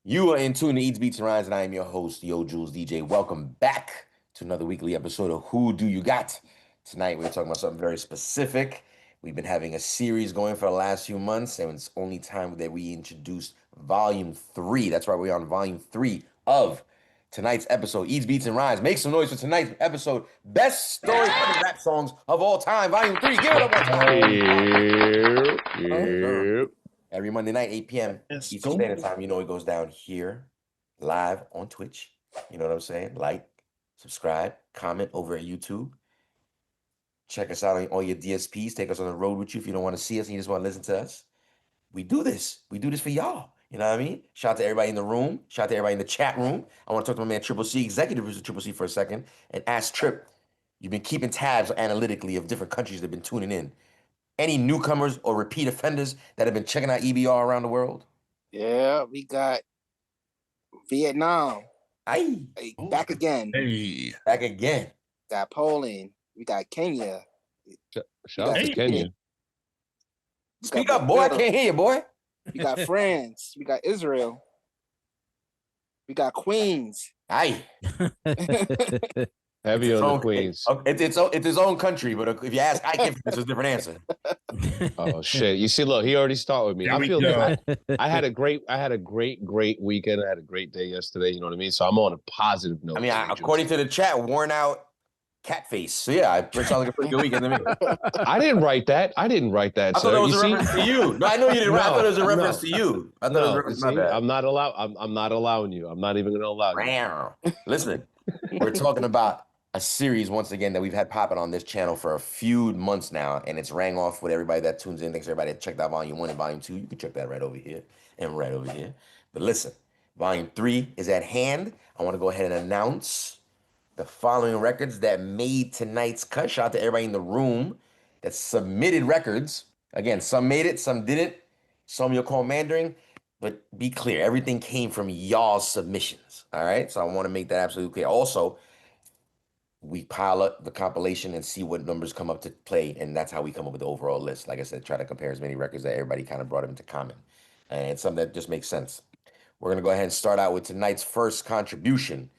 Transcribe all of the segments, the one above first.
You are in tune to Eats, Beats, and Rhymes, and I am your host, Yo Jules DJ. Welcome back to another weekly episode of Who Do You Got? Tonight, we're talking about something very specific. We've been having a series going for the last few months, and it's only time that we introduce Volume 3. That's right, we're on Volume 3 of tonight's episode, Eats, Beats, and Rhymes. Make some noise for tonight's episode, Best Storytelling Rap Songs of All Time, Volume 3. Give it up one time. Every Monday night, 8 p.m. Eastern Standard Time. You know it goes down here, live on Twitch. You know what I'm saying? Like, subscribe, comment over at YouTube. Check us out on all your DSPs. Take us on the road with you if you don't want to see us and you just want to listen to us. We do this. We do this for y'all. You know what I mean? Shout out to everybody in the room. Shout out to everybody in the chat room. I want to talk to my man Triple C, executive producer Triple C, for a second, and ask Trip. You've been keeping tabs analytically of different countries that have been tuning in. Any newcomers or repeat offenders that have been checking out EBR around the world? Yeah, we got Vietnam. Aye. Back again. Hey. Back again. Got Poland. We got Kenya. Shout out to Kenya. Speak up, boy. I can't hear you, boy. We got France. We got Israel. We got Queens. Aye. Heavy on the Queens. It's his own country, but if you ask Ike, it's a different answer. Oh shit! You see, look, he already started with me. I feel like I had a great weekend. I had a great day yesterday. You know what I mean? So I'm on a positive note. I mean, according to the chat, worn out catface. So yeah, it sounds like a pretty good weekend to me. I didn't write that. I thought it was a reference to you. No, I know you didn't. I thought it was a reference to you. I thought it was a reference to my bad. I'm not allowing you. I'm not even going to allow you. Listen, we're talking about a series once again that we've had popping on this channel for a few months now, and it's rang off with everybody that tunes in. Thanks everybody that checked out Volume 1 and Volume 2. You can check that right over here and right over here. But listen, Volume 3 is at hand. I want to go ahead and announce the following records that made tonight's cut. Shout out to everybody in the room that submitted records. Again, some made it, some didn't. Some you'll call Mandarin. But be clear, everything came from y'all's submissions. All right? So I want to make that absolutely clear. Also, we pile up the compilation and see what numbers come up to play, and that's how we come up with the overall list. Like I said, try to compare as many records that everybody kind of brought into common. And it's something that just makes sense. We're going to go ahead and start out with tonight's first contribution.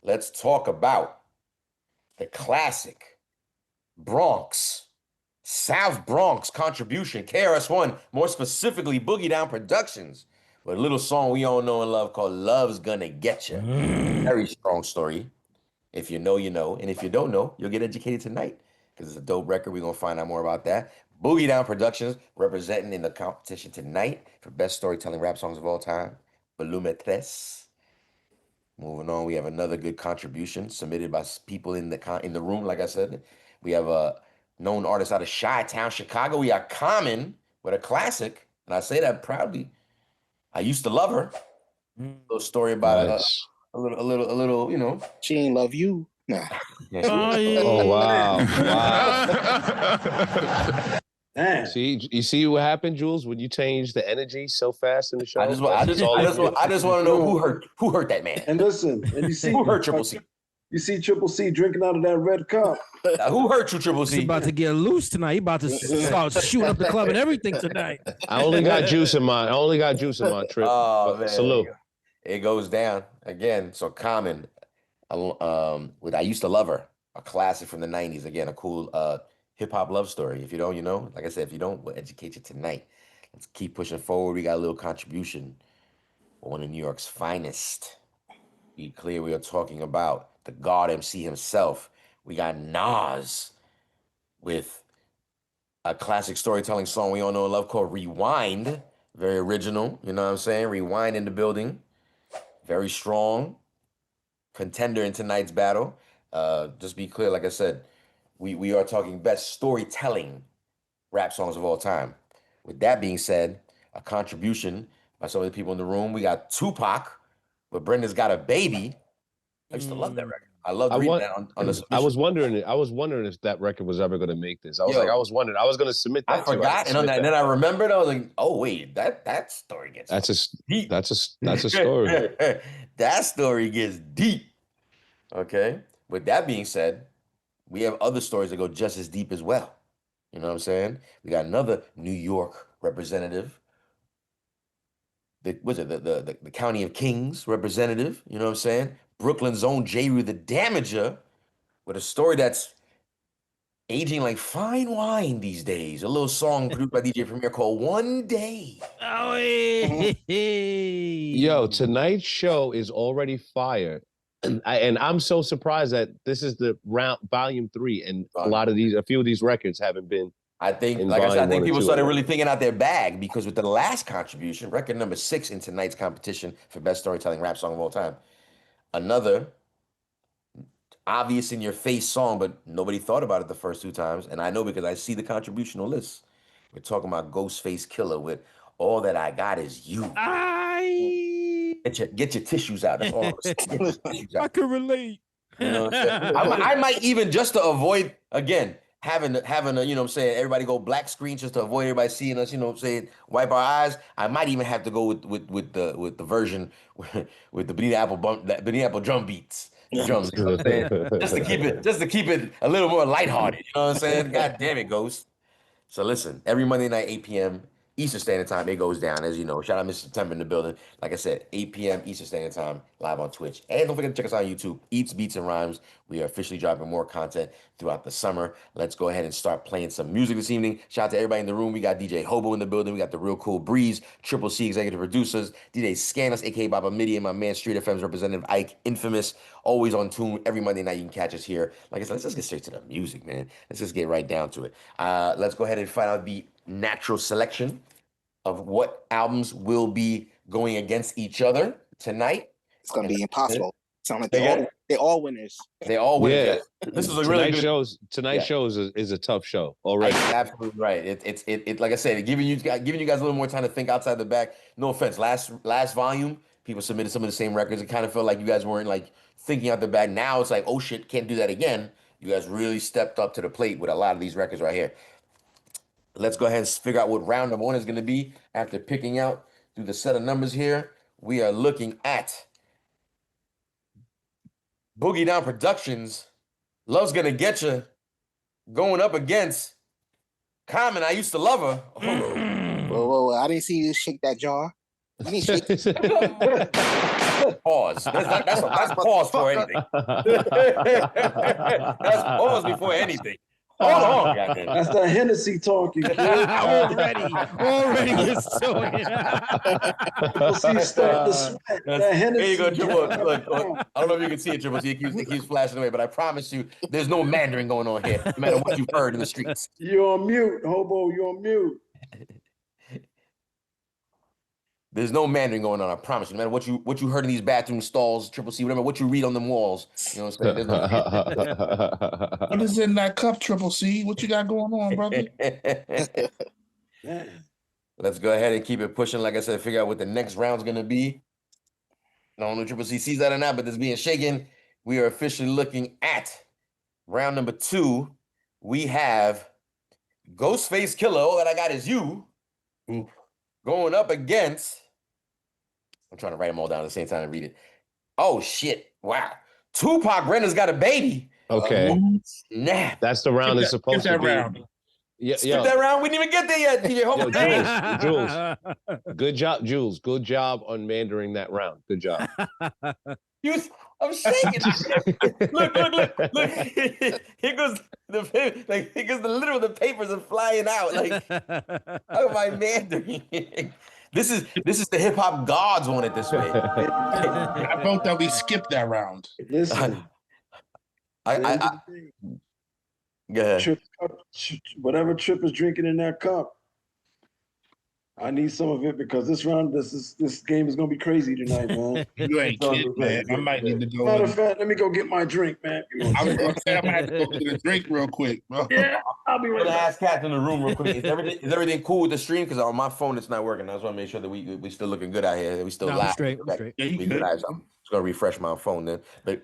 Let's talk about the classic Bronx, South Bronx contribution, KRS-One, more specifically Boogie Down Productions, with a little song we all know and love called Love's Gonna Get Ya. Very strong story. If you know, you know. And if you don't know, you'll get educated tonight because it's a dope record. We're going to find out more about that. Boogie Down Productions representing in the competition tonight for Best Storytelling Rap Songs of All Time. Volume 3. Moving on, we have another good contribution submitted by people in the room. Like I said, we have a known artist out of Chi-Town, Chicago. We are Common with a classic, and I say that proudly. I used to love her. A little story about a little, you know. She ain't love you. Nah. Oh wow! Wow. See, you see what happened, Jules, when you changed the energy so fast in the show. I just want to know who hurt that man. And listen, and you see who hurt Triple C. You see Triple C drinking out of that red cup. Who hurt you, Triple C? He's about to get loose tonight. He about to start shooting up the club and everything tonight. I only got juice in my trip. Oh man, salute. It goes down again. So Common, with I Used to Love Her, a classic from the 90s. Again, a cool hip-hop love story. If you don't, you know. Like I said, if you don't, we'll educate you tonight. Let's keep pushing forward. We got a little contribution for one of New York's finest. Be clear, we are talking about the God MC himself. We got Nas with a classic storytelling song we all know and love called Rewind. Very original, you know what I'm saying? Rewind in the building. Very strong contender in tonight's battle. Just be clear, like I said, we are talking best storytelling rap songs of all time. With that being said, a contribution by some of the people in the room. We got Tupac, but Brenda's Got a Baby. I used to love that record. I love reading that on the submission. I was wondering if that record was ever going to make this. I was wondering. I was going to submit that. I forgot, and then I remembered. I was like, oh wait, that story gets deep. That's a story. That story gets deep. Okay. With that being said, we have other stories that go just as deep as well. You know what I'm saying? We got another New York representative the County of Kings representative, you know what I'm saying? Brooklyn's own J. Rue the Damager, with a story that's aging like fine wine these days. A little song produced by DJ Premier called One Day. Oh, hey. Yo, tonight's show is already fired. And I'm so surprised that this is the volume 3, and a few of these records haven't been. I think, in like I said, I volume think 1 or people 2 started already. really thinking out their bag, because with the last contribution, record number 6 in tonight's competition for best storytelling rap song of all time, another obvious in your face song, but nobody thought about it the first 2 times. And I know because I see the contributional list. We're talking about Ghostface Killer with All That I Got Is You. Get your tissues out. That's all I'm saying. Get your tissues out. I can relate. You know what I'm saying? I might even, just to avoid, again, having a, you know what I'm saying, everybody go black screen just to avoid everybody seeing us, you know what I'm saying, wipe our eyes. I might even have to go with the version with the Benita Apple drum beats. The drums, you know what I'm saying? Just to keep it a little more lighthearted, you know what I'm saying? God damn it, Ghost. So listen, every Monday night, 8 p.m. Eastern Standard Time, it goes down, as you know. Shout out Mr. September in the building. Like I said, 8 p.m. Eastern Standard Time, live on Twitch. And don't forget to check us out on YouTube, Eats, Beats, and Rhymes. We are officially dropping more content throughout the summer. Let's go ahead and start playing some music this evening. Shout out to everybody in the room. We got DJ Hobo in the building. We got the Real Cool Breeze, Triple C executive producers, DJ Scanus, a.k.a. Baba Midi, and my man Street FM's representative, Ike Infamous. Always on tune. Every Monday night, you can catch us here. Like I said, let's just get straight to the music, man. Let's just get right down to it. Let's go ahead and find out the natural selection of what albums will be going against each other tonight. It's gonna be impossible. Sound like Again? they're all winners. They all win. Yeah. This is a really good. Tonight's show is a tough show already. Absolutely right. It like I said, giving you guys a little more time to think outside the back. No offense. Last volume, people submitted some of the same records. It kind of felt like you guys weren't like thinking out the back. Now it's like, oh shit, can't do that again. You guys really stepped up to the plate with a lot of these records right here. Let's go ahead and figure out what round number 1 is going to be. After picking out through the set of numbers here, we are looking at Boogie Down Productions, Love's Gonna Get You, going up against Common, I Used to Love Her. Whoa, I didn't see you shake that jaw. You didn't shake Pause. That's pause for anything. That's pause before anything. Hold on, goddamn. That's that Hennessy talking, kid. already was talking. People see starting to sweat. That Hennessy. There you go, Triple. Look, I don't know if you can see it, Triple. So it keeps flashing away, but I promise you, there's no Mandarin going on here, no matter what you've heard in the streets. You're on mute, Hobo. You're on mute. There's no Mandarin going on, I promise you. No matter what you heard in these bathroom stalls, Triple C, whatever, what you read on them walls, you know what I'm saying? What is in that cup, Triple C? What you got going on, brother? Let's go ahead and keep it pushing. Like I said, figure out what the next round's going to be. I don't know if Triple C sees that or not, but this being shaken, we are officially looking at round number 2. We have Ghostface Killer, All That I Got Is You, going up against... I'm trying to write them all down at the same time and read it. Oh, shit. Wow. Tupac, Brenda's Got a Baby. Okay. Snap. That's the round it's supposed to be. Round. Yeah, Skip that round. We didn't even get there yet, DJ. Jules. Good job, Jules. Good job on mandering that round. Good job. I'm shaking. Look. Here goes the literal the papers are flying out. Like, oh my mandering. This is the hip hop gods want it this way. I vote that we skip that round. Listen. I go ahead. Whatever Trip is drinking in that cup, I need some of it because this game is gonna be crazy tonight, man. You ain't kidding, man. I might need to go. Matter of fact, let me go get my drink, man. I was gonna say I might have to go get a drink real quick, bro. Yeah, I'll be right I'm gonna back. ask Kat in the room real quick. Is everything cool with the stream? Because on my phone it's not working. I just want to make sure that we still looking good out here. We still live. Straight. Yeah, you We good. live. So I'm just gonna refresh my phone then. But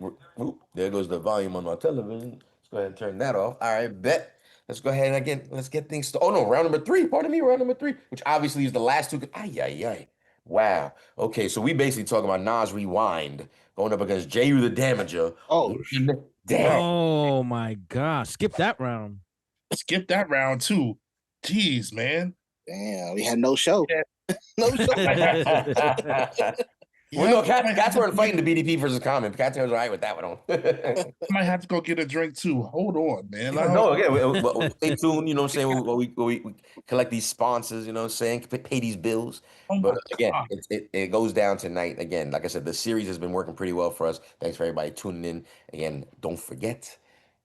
there goes the volume on my television. Let's go ahead and turn that off. All right, bet. Let's go ahead and again, let's get things started. Oh no, round number 3. Pardon me, round number 3, which obviously is the last 2. Ay. Wow. Okay, so we basically talking about Nas Rewind going up against J. Rue the Damager. Oh, Damn. Oh my gosh. Skip that round. Skip that round too. Jeez, man. damn, we had no show. No show. Well, no, Cats weren't fighting the BDP versus Common. Cats was all right with that one. I might have to go get a drink too. Hold on, man. No, again, we'll stay tuned. You know what I'm saying? We collect these sponsors. You know what I'm saying? Pay these bills. Oh But my again, God. it goes down tonight. Again, like I said, the series has been working pretty well for us. Thanks for everybody tuning in. Again, don't forget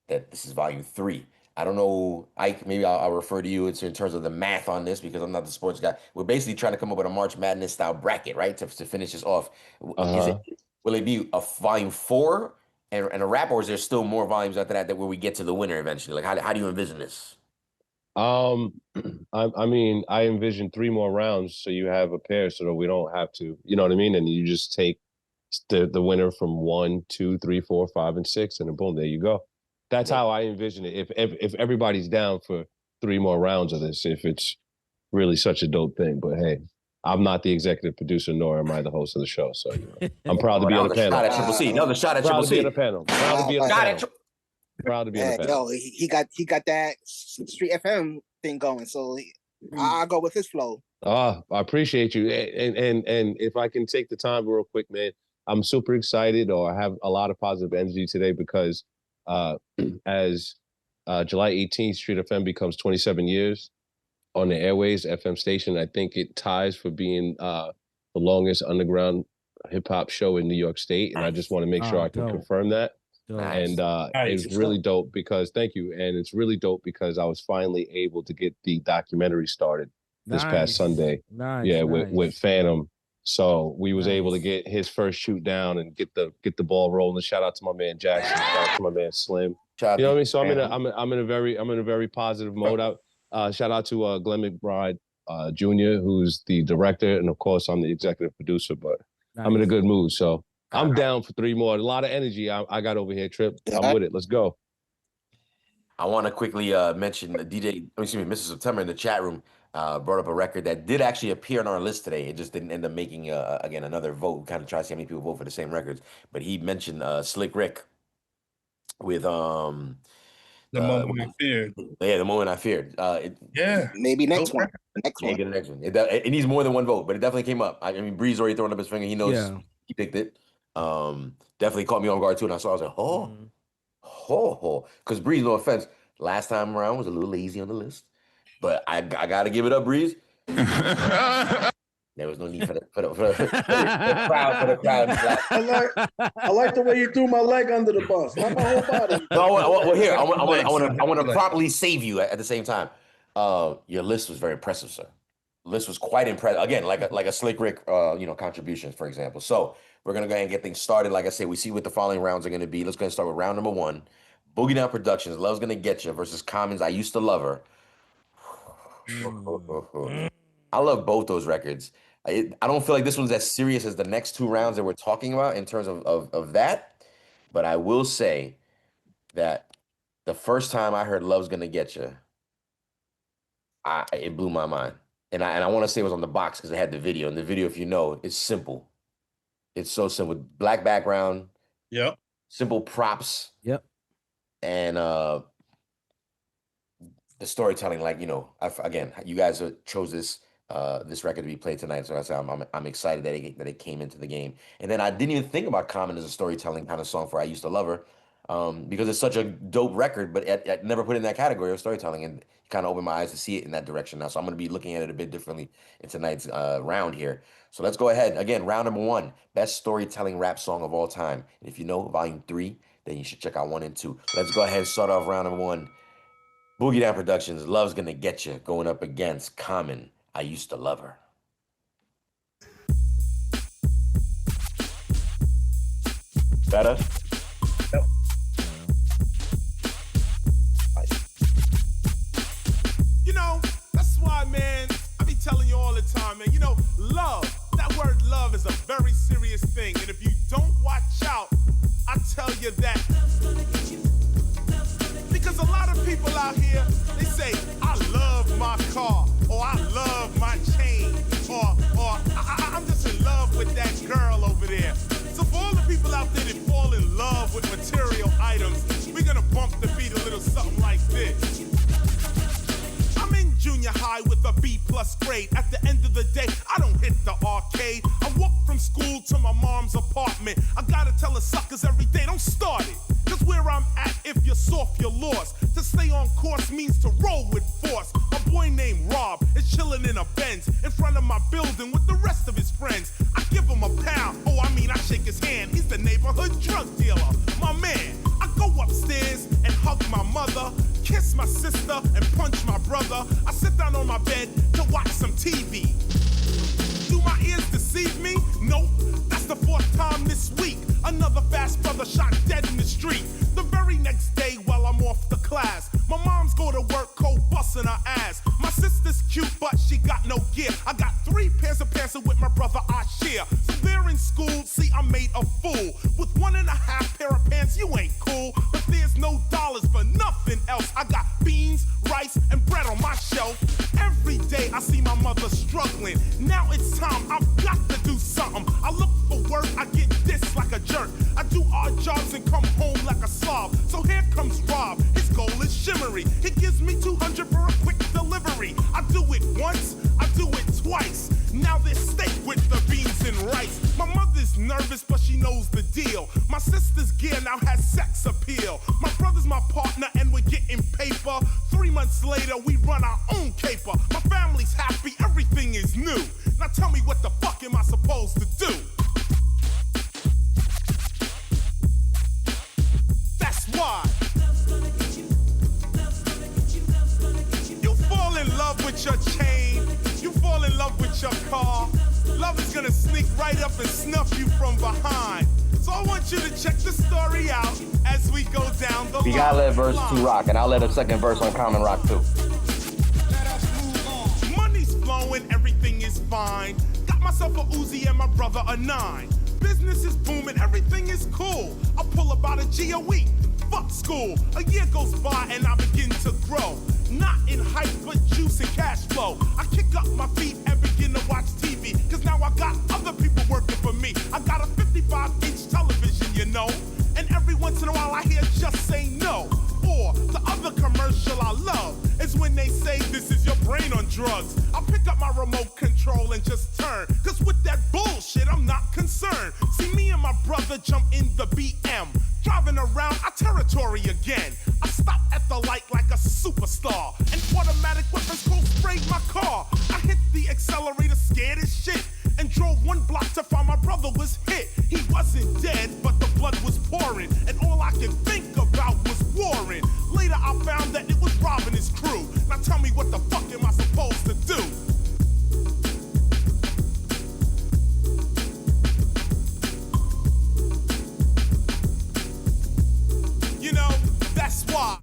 that this is volume 3. I don't know, Ike, maybe I'll refer to you in terms of the math on this because I'm not the sports guy. We're basically trying to come up with a March Madness style bracket, right? To finish this off. Will it be a volume 4 and a wrap, or is there still more volumes after that where we get to the winner eventually? Like, how do you envision this? I mean, I envision 3 more rounds, so you have a pair, so that we don't have to, you know what I mean? And you just take the winner from 1, 2, 3, 4, 5, and 6, and then boom, there you go. That's how I envision it. If everybody's down for 3 more rounds of this, if it's really such a dope thing. But hey, I'm not the executive producer, nor am I the host of the show. So I'm proud to be on the panel. Shot at Triple C. Another shot at Triple C. Proud to be on the panel. Proud to be on the panel. Proud to be on the panel. Yo, he got that Street FM thing going, so I'll go with his flow. I appreciate you. And if I can take the time real quick, man, I'm super excited, or I have a lot of positive energy today because as July 18th, Street FM becomes 27 years on the airways, FM station. I think it ties for being the longest underground hip hop show in New York State. And I just want to make sure I can confirm that. And it's really dope because, thank you. And it's really dope because I was finally able to get the documentary started this past Sunday. With Phantom. So we was able to get his first shoot down and get the ball rolling. Shout out to my man Jackson. Shout out to my man Slim. You know what I mean? So I'm in a very positive mode. Shout out to Glenn McBride Jr., who's the director, and of course I'm the executive producer. But I'm in a good mood, so I'm down for 3 more. A lot of energy I got over here, Trip. I'm with it. Let's go. I want to quickly mention Mrs. September in the chat room brought up a record that did actually appear on our list today. It just didn't end up making again another vote. Kind of try to see how many people vote for the same records. But he mentioned Slick Rick with The Moment I Feared. Yeah, The Moment I Feared. Maybe next one. Next one. It needs more than 1 vote, but it definitely came up. I mean, Breeze already throwing up his finger. He knows he picked it. Definitely caught me on guard too. And I was like, because Breeze, no offense, last time around was a little lazy on the list. But I gotta give it up, Breeze. There was no need for the crowd. I like the way you threw my leg under the bus. Not my whole body. Well, here I want to properly save you at the same time. Your list was very impressive, sir. The list was quite impressive. Again, like a Slick Rick, contribution, for example. So we're gonna go ahead and get things started. Like I said, we see what the following rounds are gonna be. Let's go ahead and start with round number 1. Boogie Down Productions, Love's Gonna Get You versus Common's I Used to Love Her. I love both those records. I don't feel like this one's as serious as the next 2 rounds that we're talking about in terms of that. But I will say that the first time I heard Love's Gonna Get You, it blew my mind. And I want to say it was on the box because it had the video. And the video, if you know, it's simple. It's so simple. Black background. Yep. Simple props. Yep. And the storytelling, again, you guys chose this record to be played tonight, so I'm excited that it came into the game. And then I didn't even think about Common as a storytelling kind of song for I Used to Love Her, because it's such a dope record, but I never put it in that category of storytelling, and it kind of opened my eyes to see it in that direction now. So I'm going to be looking at it a bit differently in tonight's round here. So let's go ahead. Again, round number 1, best storytelling rap song of all time. And if you know volume 3, then you should check out 1 and 2. Let's go ahead and start off round number 1. Boogie Down Productions, Love's Gonna Get You, going up against Common, I Used to Love Her. Better? Yep. That's why, man, I be telling you all the time, man, love, that word love is a very serious thing. And if you don't watch out, I tell you that. Because a lot of people out here, they say, I love my car, or I love my chain, or I'm just in love with that girl over there. So for all the people out there that fall in love with material items, we're gonna bump the beat a little something like this. I'm in junior high with a B+ grade. At the end of the day, I boy named Rob is chilling in a Benz in front of my building with the rest of his friends. I give him a pound, I shake his hand. He's the neighborhood drug dealer, my man. I go upstairs and hug my mother, kiss my sister and punch my brother. I sit down on my bed to watch some TV. Do my ears deceive me? Nope. That's the 4th time this week. Another fast brother shot dead in the street. The very next day while I'm off the class, my mom's go to work cold busting her ass. My sister's cute but she got no gear. I got 3 pairs of pants and with my brother I share. So they're in school, see I'm made a fool. With 1.5 pair of pants you ain't cool. But there's no dollars for nothing else. I got beans, rice and bread on my shelf. Every day I see my mother struggling. Now it's time, I've got to do something. I look for work, I get dissed like a jerk. I do odd jobs and come home like a slob. So here comes Rob, his goal is shimmery. He gives me $200 for a quick delivery. I do it once, I do it twice. Now there's steak with the beans and rice. My mother's nervous, but she knows the deal. My sister's gear now has sex appeal. My brother's my partner and we're getting paper. 3 months later, we run our own caper. My family's happy, everything is new. Now tell me what the fuck am I supposed to do? That's why you fall in love with your chain. You fall in love with your car. Love is gonna sneak right up and snuff you from behind. So I want you to check the story out as we go down the line. You gotta let verse 2 rock, and I'll let a second verse on Common rock too. Money's flowing, everything is fine. Got myself a Uzi and my brother a 9. Business is booming, everything is cool. I pull about a G a week. Fuck school. A year goes by and I begin to grow. Not in height, but juice and cash flow. I kick up my feet and begin to watch TV. Cause now I got other people working for me. I got a 55-inch television, you know. And every once in a while I hear just say no. Or the other commercial I love is when they say this is your brain on drugs. I pick up my remote control and just turn. Cause with that bullshit I'm not concerned. See me and my brother jump in the BM. Driving around our territory again. I stop at the light like a superstar. And automatic weapons cold sprayed my car. I hit the accelerator scared as shit. And drove 1 block to find my brother was hit. He wasn't dead, but the blood was pouring. And all I could think about was Warren. Later I found that it was Rob and his crew. Now tell me what the fuck am I supposed to do? You know, that's why.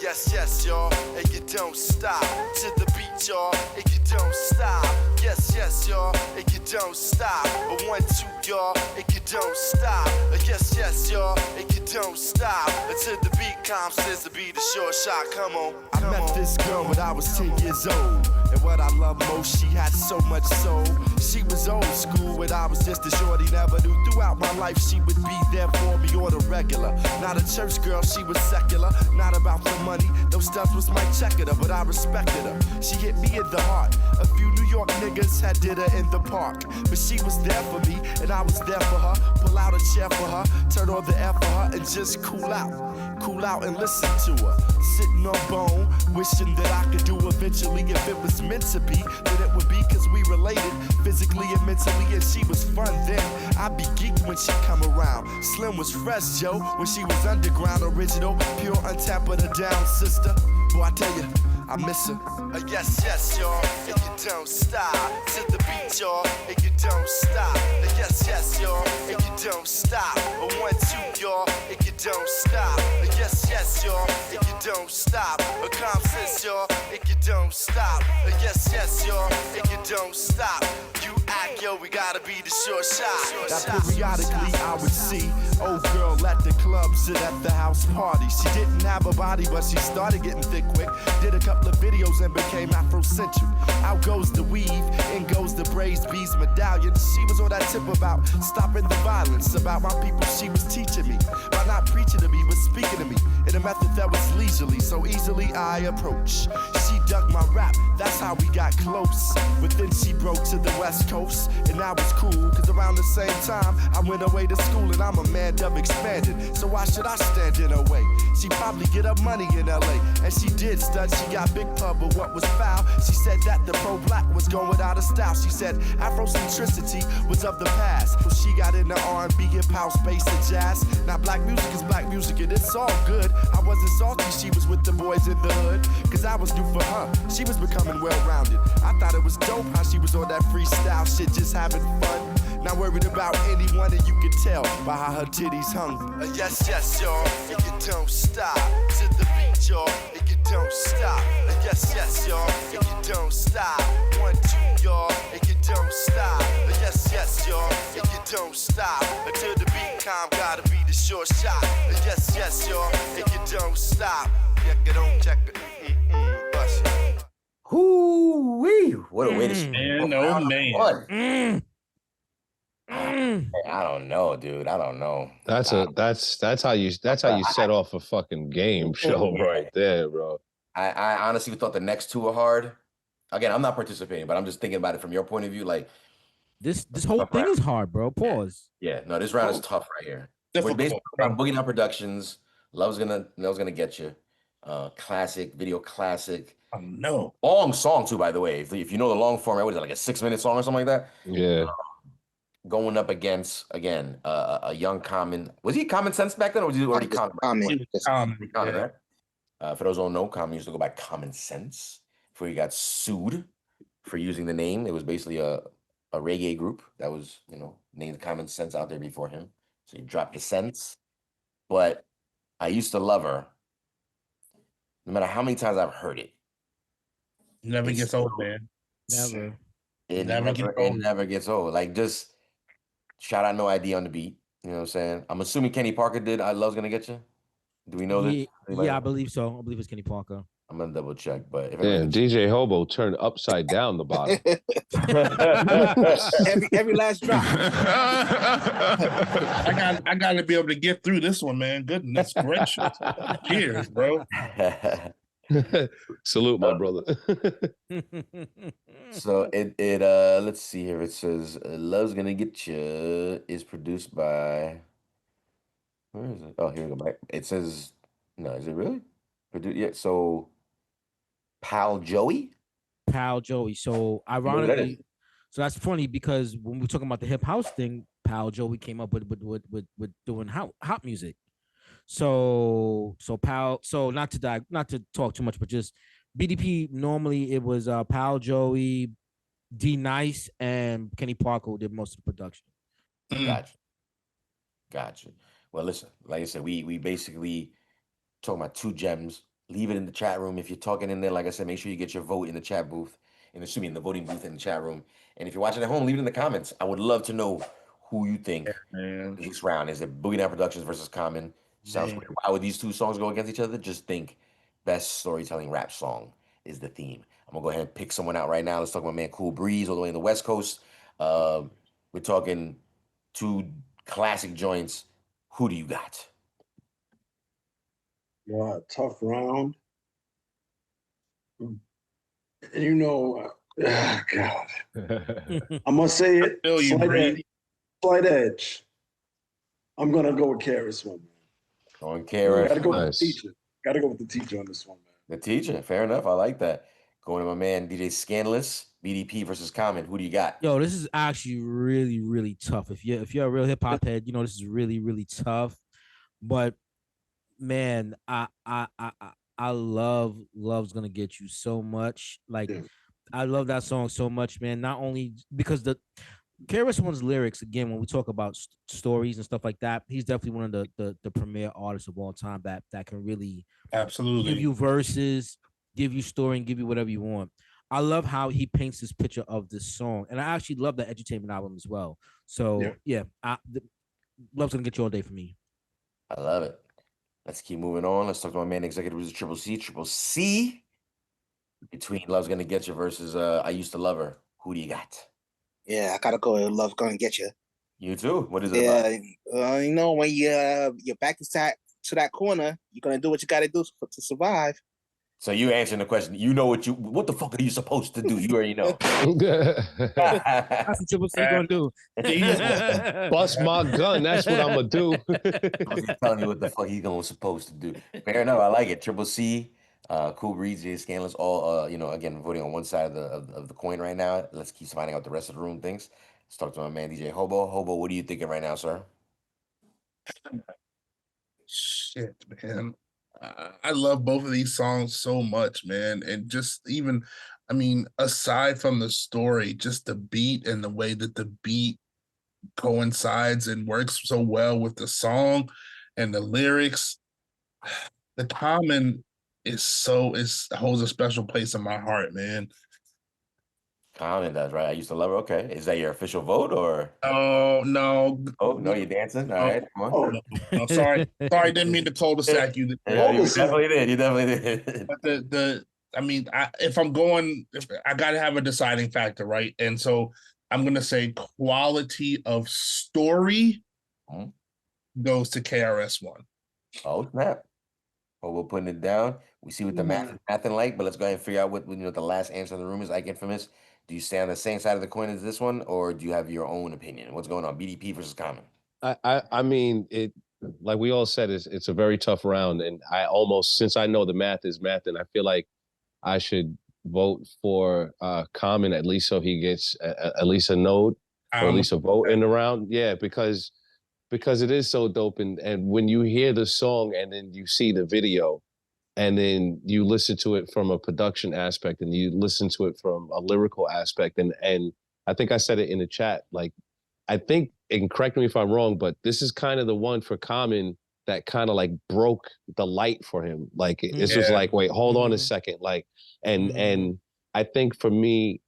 Yes, yes, y'all, and you don't stop. To the beat, y'all, and you don't stop. Yes, yes, y'all, and you don't stop. 1, 2, y'all, and you don't stop. Yes, yes, y'all, and you don't stop. To the beat, calm says to be the short shot. Come on. I met this girl when I was 10 years old. And what I love most, she had so much soul. She was old school when I was just a shorty, never knew. Throughout my life, she would be there for me on the regular. Not a church girl, she was secular. Not about the money, those stuff was my checker, but I respected her. She hit me in the heart. A few New York niggas had did her in the park. But she was there for me, and I was there for her. Pull out a chair for her, turn on the air for her, and just cool out. Cool out and listen to her. Sitting on bone, wishing that I could do eventually. If it was meant to be, then it would be cause we related physically and mentally, and she was fun then. I'd be geeked when she come around. Slim was fresh, Joe, when she was underground, original, pure, untapped, but a down sister. Boy, I tell you, I miss her. Yes, yes, y'all, and you don't stop. To the beat, y'all, and you don't stop. Yes, yes, y'all, and you don't stop. 1, 2, y'all, and you don't stop. Yes, yes, y'all, and you don't stop. Calm sense, y'all, and you don't stop. Yes, yes, y'all, and you don't stop. You act, yo, we gotta be the short shot. Now periodically I would see old girl at the club, sit at the house party. She didn't have a body, but she started getting thick quick. Did a couple of videos and became Afrocentric. Out goes the weave, in goes the braids, beads, medallion. She was on that tip about stopping the violence. About my people she was teaching me. By not preaching to me, but speaking to me in a method that was leisurely, so easily I approach. She dug my rap, that's how we got close. But then she broke to the West Coast, and I was cool, cause around the same time I went away to school, and I'm a man dove expanded. So why should I stand in her way? she probably get her money in LA. And she did stud, she got big pub, but what was foul? She said that the pro-black was going out of style. She said Afrocentricity was of the past. So she got into R&B, hip-hop, space, and jazz. Now black music is black music, and it's all good. I wasn't salty, she was with the boys in the hood. Cause I was new for her, she was becoming well-rounded. I thought it was dope how she was on that freestyle shit, just having fun. Not worried about anyone, and you can tell by how her titties hung. Yes, yes, y'all, and you don't stop. To the beat, y'all, and you don't stop. Yes, yes, y'all, and you don't stop. 1, 2, y'all, and you don't stop. Yes, yes, y'all, and you don't stop. Until the beat calm, gotta be the short shot. Yes, yes, y'all, and you don't stop. Check it on, check it. Bust it. Hoo-wee. What a way to start Man, round oh man. one. I don't know, dude. I don't know. That's how you set off a fucking game show right there, bro. I honestly thought the next two were hard. Again, I'm not participating, but I'm just thinking about it from your point of view. Like This whole thing is hard, bro. Pause. yeah, no, this round is tough right here. We're Difficult, basically bro. Boogie Down Productions. Love's gonna get you. Classic video, classic. Oh no. Long song too, by the way. If you know the long format, what is it, like a 6-minute song or something like that? Yeah. Going up against again a young Common. Was he Common Sense back then, or was he already Common? Common. Common, Common, yeah. right? For those who don't know, Common used to go by Common Sense before he got sued for using the name. It was basically a reggae group that was, named Common Sense out there before him. So he dropped the sense. But I used to love her. No matter how many times I've heard it, Never It's gets old, man. Never. it Never never, gets it old. never gets old. Like, just shout out No ID on the beat. You know what I'm saying? I'm assuming Kenny Parker did I Love's Gonna Get You. Do we know this? Anybody Yeah, I know? believe so. I believe it's Kenny Parker. I'm gonna double check, but if Damn, DJ Hobo turned upside down the bottom. every last drop. I gotta be able to get through this one, man. Goodness gracious. Cheers, bro. Salute, my brother. So it let's see here. It says Love's Gonna Get You is produced by, where is it? Oh, here we go. It says, no, is it really? Yeah, so Pal Joey? Pal Joey. So know who that ironically, so that's funny because when we're talking about the hip house thing, Pal Joey came up with doing hop music. So Pal. So not to talk too much, but just BDP. Normally it was Pal Joey, D Nice, and Kenny Parker who did most of the production. Gotcha. Well, listen, like I said, we basically talking about two gems. Leave it in the chat room. If you're talking in there, like I said, make sure you get your vote in the chat booth, in the voting booth in the chat room. And if you're watching at home, leave it in the comments. I would love to know who you think this round is. It Boogie Down Productions versus Common? Sounds weird. Why would these two songs go against each other? Just think, best storytelling rap song is the theme. I'm gonna go ahead and pick someone out right now. Let's talk about my man Cool Breeze all the way in the West Coast. We're talking two classic joints. Who do you got? Wow, tough round. God. I'm gonna say it. Feel you, Breeze. Slight edge. I'm gonna go with Karis one, man. Going Kara. Gotta go with Nice. the teacher. Gotta go with the teacher on this one, man. The teacher. Fair enough. I like that. Going to my man DJ Scandalous, BDP versus Common. Who do you got? Yo, this is actually really, really tough. If you're a real hip hop head, this is really, really tough. But man, I love Love's Gonna Get You so much. Like, I love that song so much, man. Not only because the KRS One's lyrics, again, when we talk about stories and stuff like that, he's definitely one of the premier artists of all time that can really Absolutely give you verses, give you story, and give you whatever you want. I love how he paints this picture of this song, and I actually love the Edutainment album as well. So yeah, Love's Gonna Get You all day for me. I love it. Let's keep moving on. Let's talk to my man executive producer Triple C. Triple C. Between Love's Gonna Get You versus I Used to Love Her. Who do you got? Yeah, I gotta go with Love's Gonna Get You. You too. What is it about? When your back is to that corner, you're gonna do what you gotta do to survive. So you answering the question. You know what the fuck are you supposed to do? You already know. That's what Triple C gonna do. Bust my gun. That's what I'm gonna do. He's telling you what the fuck he's gonna supposed to do. Fair enough. I like it. Triple C, Cool Breeze, Jay Scanless, all again voting on one side of the coin right now. Let's keep finding out the rest of the room thinks. Let's talk to my man DJ Hobo. Hobo, what are you thinking right now, sir? Shit, man. I love both of these songs so much, man. And just even, I mean, aside from the story, just the beat and the way that the beat coincides and works so well with the song and the lyrics. The Common holds a special place in my heart, man. Common does, right? I used to love her. Okay. Is that your official vote or? Oh no! Oh no, you're dancing. All right, come on. Oh, no, sorry, didn't mean to cul-de-sac you. Yeah, you definitely did. You definitely did. But I mean, if I gotta have a deciding factor, right? And so I'm gonna say quality of story goes to KRS-One. Oh snap! Well, we're putting it down. We see what the math is like, but let's go ahead and figure out what the last answer in the room is. Like Infamous, do you stay on the same side of the coin as this one, or do you have your own opinion? What's going on? BDP versus Common. I mean, it, like we all said, it's a very tough round, and since I know the math is math, and I feel like I should vote for Common, at least so he gets at least a node or at least a vote in the round. Yeah, because it is so dope, and when you hear the song and then you see the video, and then you listen to it from a production aspect, and you listen to it from a lyrical aspect, and I think I said it in the chat, like I think, and correct me if I'm wrong, but this is kind of the one for Common that kind of like broke the light for him. Like this was like, wait, hold on a second, like, and I think for me,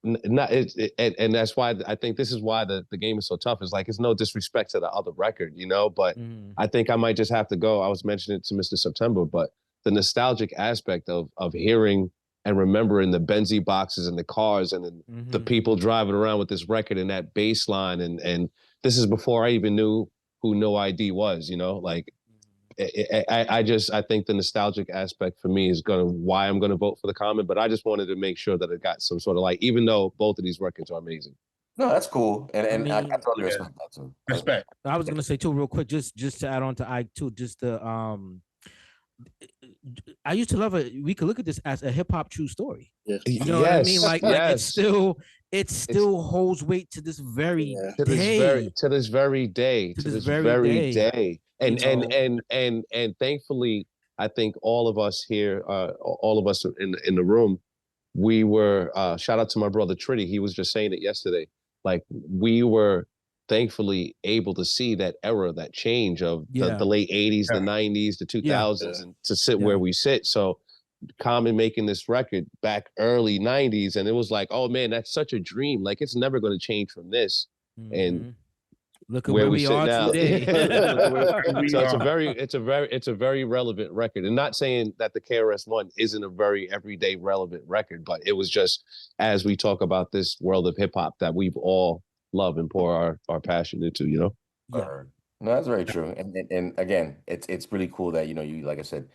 and that's why I think this is why the game is so tough. Is like, it's no disrespect to the other record, but I think I might just have to go. I was mentioning it to Mr. September, but the nostalgic aspect of hearing and remembering the Benzie boxes and the cars and the people driving around with this record and that bass line, and this is before I even knew who No ID was, like I think the nostalgic aspect for me is why I'm gonna vote for the Common, but I just wanted to make sure that it got some sort of like, even though both of these records are amazing. No, that's cool, and I totally respect that too. Respect. I was gonna say too, real quick, just to add on to Ike too, just the I used to love it. We could look at this as a hip hop true story. You know what I mean? Like it still holds weight to this very day. To this very day. And thankfully, I think all of us here, all of us in the room, we were shout out to my brother Tritty. He was just saying it yesterday. Like, we were thankfully able to see that era, that change of the late 80s, the 90s, the 2000s, and to sit where we sit. So Common making this record back early 90s, and it was like, oh man, that's such a dream. Like, it's never going to change from this. And look at where we are now today. So it's a very relevant record. And not saying that the KRS-One isn't a very everyday relevant record, but it was just, as we talk about this world of hip hop that we've all love and pour our passion into, No, that's very true. And again, it's really cool that you, like I said,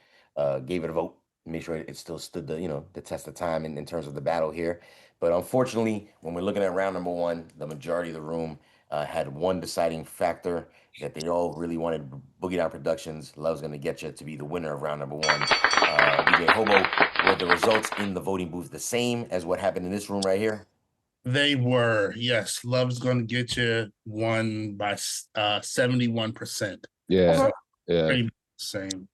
gave it a vote, make sure it still stood the test of time in terms of the battle here. But unfortunately, when we're looking at round number one, the majority of the room had one deciding factor, that they all really wanted Boogie Down Productions, Love's Gonna Get You, to be the winner of round number one. DJ Hobo, were the results in the voting booth the same as what happened in this room right here? They were, yes. Love's Gonna Get You won by 71%. Yeah. Pretty much the same.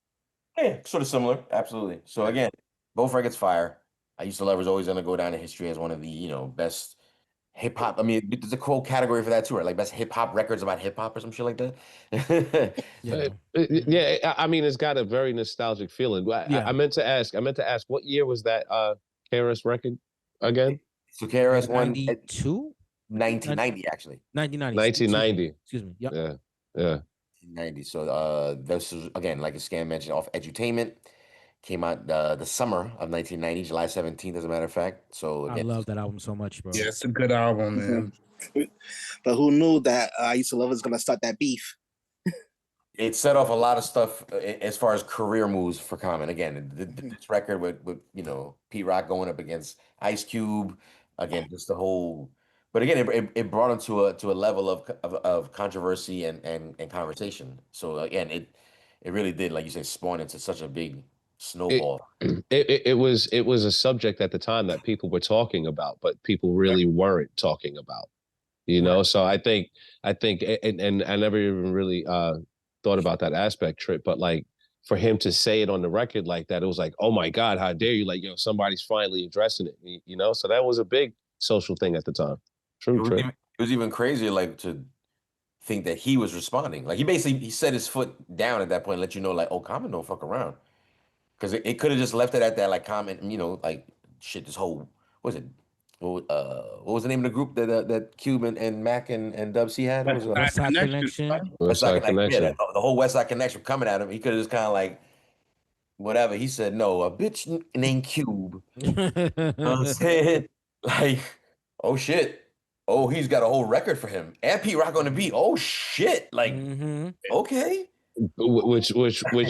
Yeah, sort of similar. Absolutely. So again, both records fire. I Used to Love is always gonna go down in history as one of the best hip hop. I mean, there's a whole category for that too, right? Like best hip hop records about hip hop or some shit like that. I mean, it's got a very nostalgic feeling. I meant to ask, what year was that KRS record again? So KRS won 92? 1990, actually. 1990. Excuse me. Yep. Yeah. 1990. So this was, again, like a Scam mentioned, off Edutainment. Came out the summer of 1990, July 17th, as a matter of fact. So I love that album so much, bro. Yeah, it's a good album, man. But who knew that I Used to Love was gonna start that beef? it set off a lot of stuff as far as career moves for Common. Again, this record with Pete Rock going up against Ice Cube, again, just the whole. But again, it brought him to a level of controversy and conversation. So again, it really did, like you said, spawn into such a big snowball. It was a subject at the time that people were talking about, but people really weren't talking about. So I think, and I never even really thought about that aspect, Trip, but like for him to say it on the record like that, it was like, oh my God, how dare you? Like, somebody's finally addressing it, so that was a big social thing at the time. True, Trip. It was even crazier, like, to think that he was responding. Like, he set his foot down at that point and let you know, like, oh, Common don't fuck around. Because it could have just left it at that, like, comment, like, shit, this whole, what was it? What was the name of the group that Cube and Mac and Dub C had? What was it? West Side Connection. West Side Connection. Yeah, the whole West Side Connection coming at him. He could have just kind of like, whatever. He said, no, a bitch named Cube. You know what I'm saying? Like, oh shit. Oh, he's got a whole record for him. And Pete Rock on the beat. Oh shit. Like, okay. Which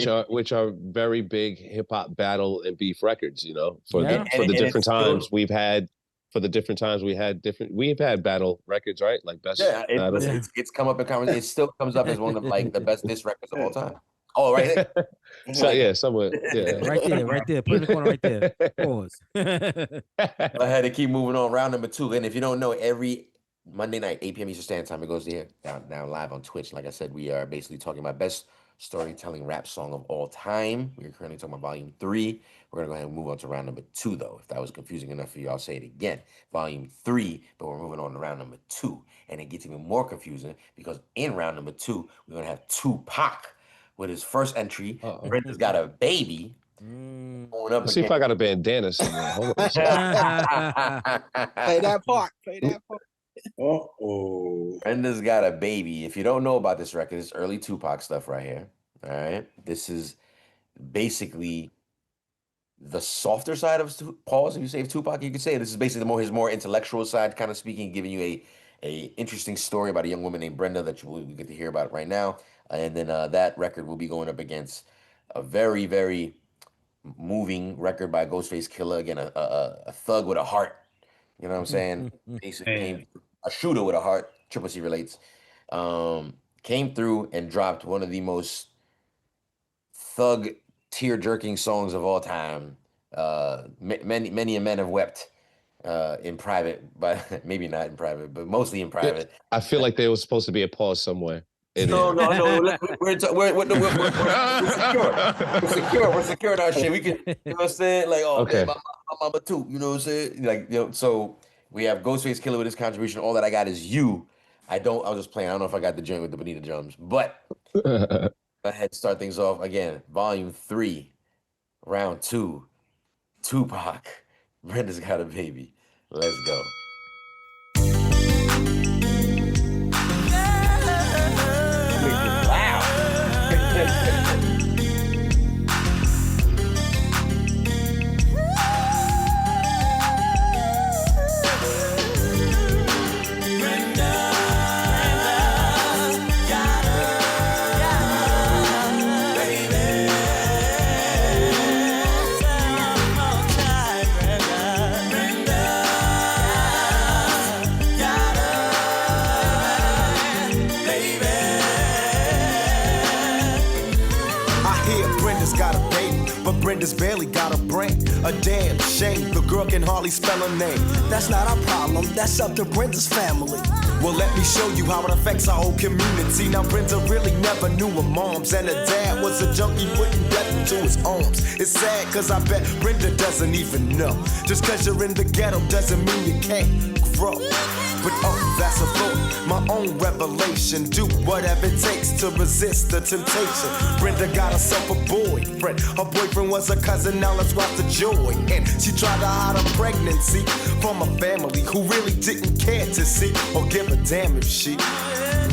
are very big hip hop battle and beef records, for the different times we've had. For the different times we've had battle records, right? Like best. Yeah, it's come up in conversation. It still comes up as one of like the best diss records of all time. Oh, right. So yeah, somewhat. Yeah. Right there. Put it in the corner right there. Pause. I had to keep moving on. Round number 2. And if you don't know, every Monday night, 8 p.m. Eastern Standard Time, it goes here now live on Twitch. Like I said, we are basically talking about best storytelling rap song of all time. We're currently talking about Volume 3. We're gonna go ahead and move on to round number 2, though. If that was confusing enough for you, I'll say it again. Volume 3, but we're moving on to round number 2. And it gets even more confusing because in round number 2, we're gonna have Tupac with his first entry. Brenda's Got a Baby. Going up. Let's see if I got a bandana somewhere. Hold on. Play that part. Brenda's Got a Baby. If you don't know about this record, it's early Tupac stuff right here. All right. This is basically the softer side of Pause. If you say Tupac, you could say this is basically his more intellectual side, kind of speaking, giving you a interesting story about a young woman named Brenda that you will get to hear about right now. And then that record will be going up against a very, very moving record by Ghostface Killah. Again, a thug with a heart. You know what I'm saying? Basically, a shooter with a heart. Triple C relates. Came through and dropped one of the most thug tear-jerking songs of all time. Many men have wept in private, but maybe not in private, but mostly in private. I feel like there was supposed to be a pause somewhere. No. We're secure. We're secure in our shit. We can, you know what I'm saying? Like, okay. Man, my mama too. You know what I'm saying? Like, so we have Ghostface Killah with his contribution. All that I got is you. I was just playing. I don't know if I got the joint with the Bonita drums, but go ahead, start things off again. Volume 3, round 2. Tupac. Brenda's Got a Baby. Let's go. Brenda's barely got a brain. A damn shame, the girl can hardly spell her name. That's not our problem, that's up to Brenda's family. Well, let me show you how it affects our whole community. Now, Brenda really never knew her moms, and her dad was a junkie putting death into his arms. It's sad, cause I bet Brenda doesn't even know. Just cause you're in the ghetto doesn't mean you can't grow. But that's a thought, my own revelation. Do whatever it takes to resist the temptation. Brenda got herself a boyfriend. Her boyfriend was a cousin, now let's watch the joy. And she tried to hide her pregnancy from a family who really didn't care to see or give a damn if she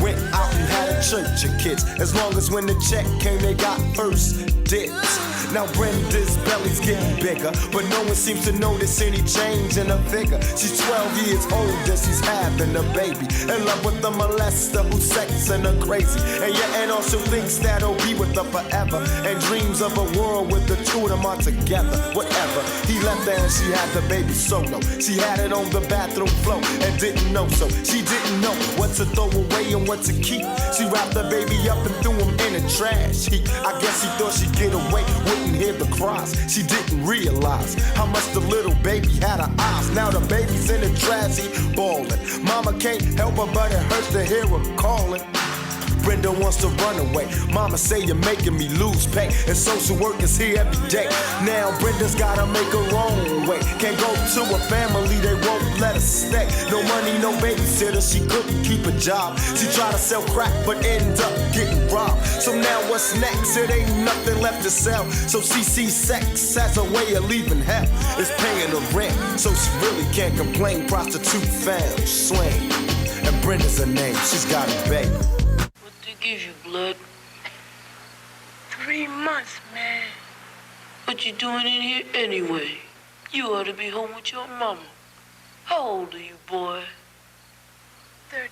went out and had a church of kids. As long as when the check came, they got first dips. Now Brenda's belly's getting bigger, but no one seems to notice any change in her figure. She's 12 years old and she's having a baby. In love with the molester who's sexing her crazy. And your aunt also thinks that he'll be with her forever, and dreams of a world with the two of them are together. Whatever, he left her and she had the baby solo. She had it on the bathroom floor and didn't know, so she didn't know what to throw away and what to keep. She wrapped the baby up and threw him in the trash heap. I guess she thought she'd get away, wouldn't hear the cries. She didn't realize how much the little baby had her eyes. Now the baby's in the trash heap, bawling. Mama can't help her, but it hurts to hear her calling. Brenda wants to run away. Mama say you're making me lose pay, and social work is here every day. Now Brenda's gotta make her own way. Can't go to a family, they won't let her stay. No money, no babysitter, she couldn't keep a job. She tried to sell crack, but ended up getting robbed. So now what's next? It ain't nothing left to sell. So she sees sex as a way of leaving hell. It's paying the rent, so she really can't complain. Prostitute fam, slang. And Brenda's her name, she's got a baby. Give you blood. 3 months, man. What you doing in here anyway? You ought to be home with your mama. How old are you, boy? 13.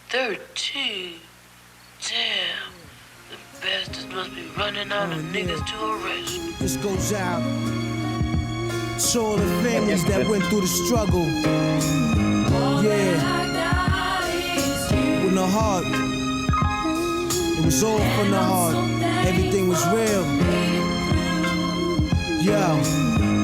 13? Damn. The bastards must be running out of niggas to arrest. This goes out to all the families that went through the struggle. Yeah. With no heart. It was all from the heart. Everything was real. Yo.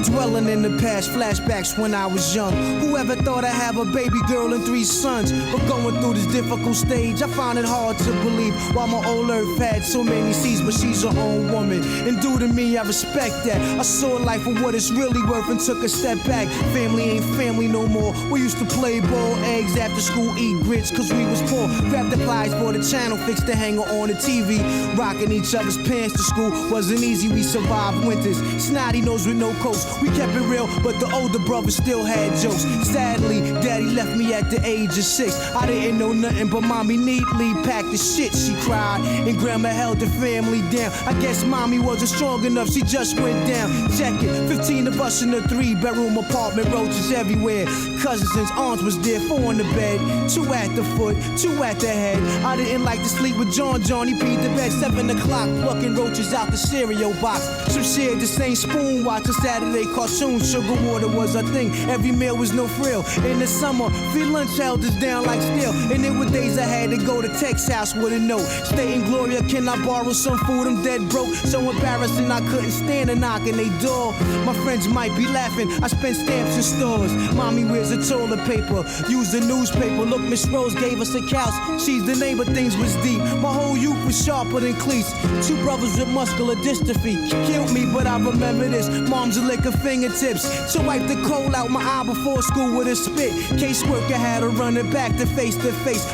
Dwelling in the past, flashbacks when I was young. Whoever thought I'd have a baby girl and 3 sons? But going through this difficult stage, I found it hard to believe. While my old earth had so many seas, but she's her own woman. And due to me, I respect that. I saw life for what it's really worth and took a step back. Family ain't family no more. We used to play ball, eggs after school, eat grits, cause we was poor. Grab the pliers for the channel, fix the hanger on the TV. Rocking each other's pants to school wasn't easy, we survived winters. Snotty nose with no coats. We kept it real, but the older brother still had jokes. Sadly, daddy left me at the age of 6. I didn't know nothing, but mommy neatly packed the shit. She cried, and grandma held the family down. I guess mommy wasn't strong enough, she just went down. Check it, 15 of us in a 3-bedroom apartment, roaches everywhere. Cousins and aunts was there, 4 in the bed, 2 at the foot, 2 at the head. I didn't like to sleep with John, he peed the bed, 7 o'clock, plucking roaches out the cereal box. Some shared the same spoon, watching Saturday cartoons. Sugar water was a thing, every meal was no frill. In the summer, free lunch held us down like steel. And there were days I had to go to Tech's house with a note stating, Gloria, can I borrow some food? I'm dead broke. So embarrassing, I couldn't stand a knock on they door. My friends might be laughing, I spent stamps in stores. Mommy wears a toilet paper, use the newspaper. Look, Miss Rose gave us a couch, she's the neighbor, things was deep. My whole youth was sharper than cleats. 2 brothers with muscular dystrophy killed me, but I remember this. Mom's a lick of fingertips to wipe the coal out my eye before school with a spit. Caseworker had her running back to face.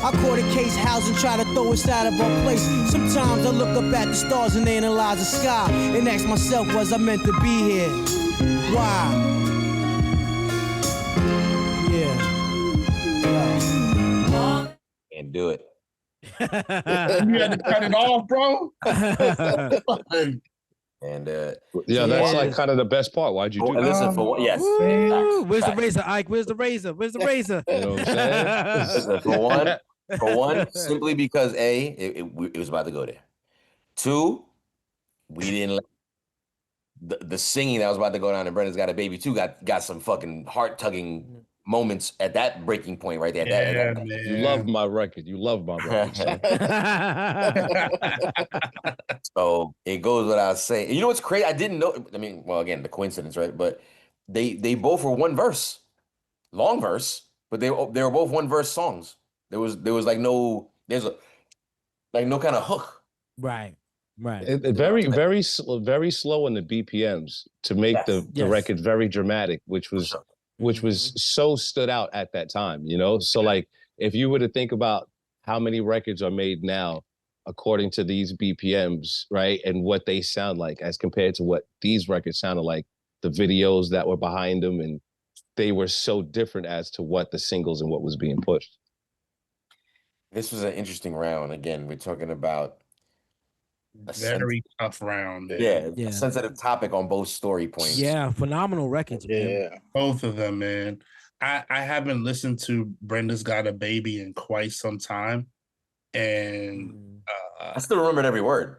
I caught a case house and try to throw us out of our place. Sometimes I look up at the stars and analyze the sky and ask myself, was I meant to be here? Why? Yeah. Can't do it. You had to cut it off, bro. And yeah, that's like kind of the best part. Why'd you do that? Listen, for yes. Woo, where's the razor, Ike? Where's the razor? Where's the razor? You know what I'm saying? Listen, for one, simply because it was about to go there. 2, we didn't let the singing that was about to go down, and Brenda's Got a Baby too got some fucking heart tugging moments at that breaking point right there. Yeah, man. You love my record. You love my record. So it goes without saying. You know what's crazy? I didn't know. I mean, well, again, the coincidence, right? But they both were 1 verse, long verse, but they were both 1 verse songs. There was like no kind of hook. Right. Very slow in the BPMs to make the record very dramatic, which was so stood out at that time, you know? So like, if you were to think about how many records are made now according to these BPMs, right? And what they sound like as compared to what these records sounded like, the videos that were behind them, and they were so different as to what the singles and what was being pushed. This was an interesting round. Again, we're talking about Very tough round. Yeah, Yeah. a sensitive topic on both story points. Yeah, phenomenal records, man. Yeah. Both of them, man. I haven't listened to Brenda's Got a Baby in quite some time. And I still remembered every word.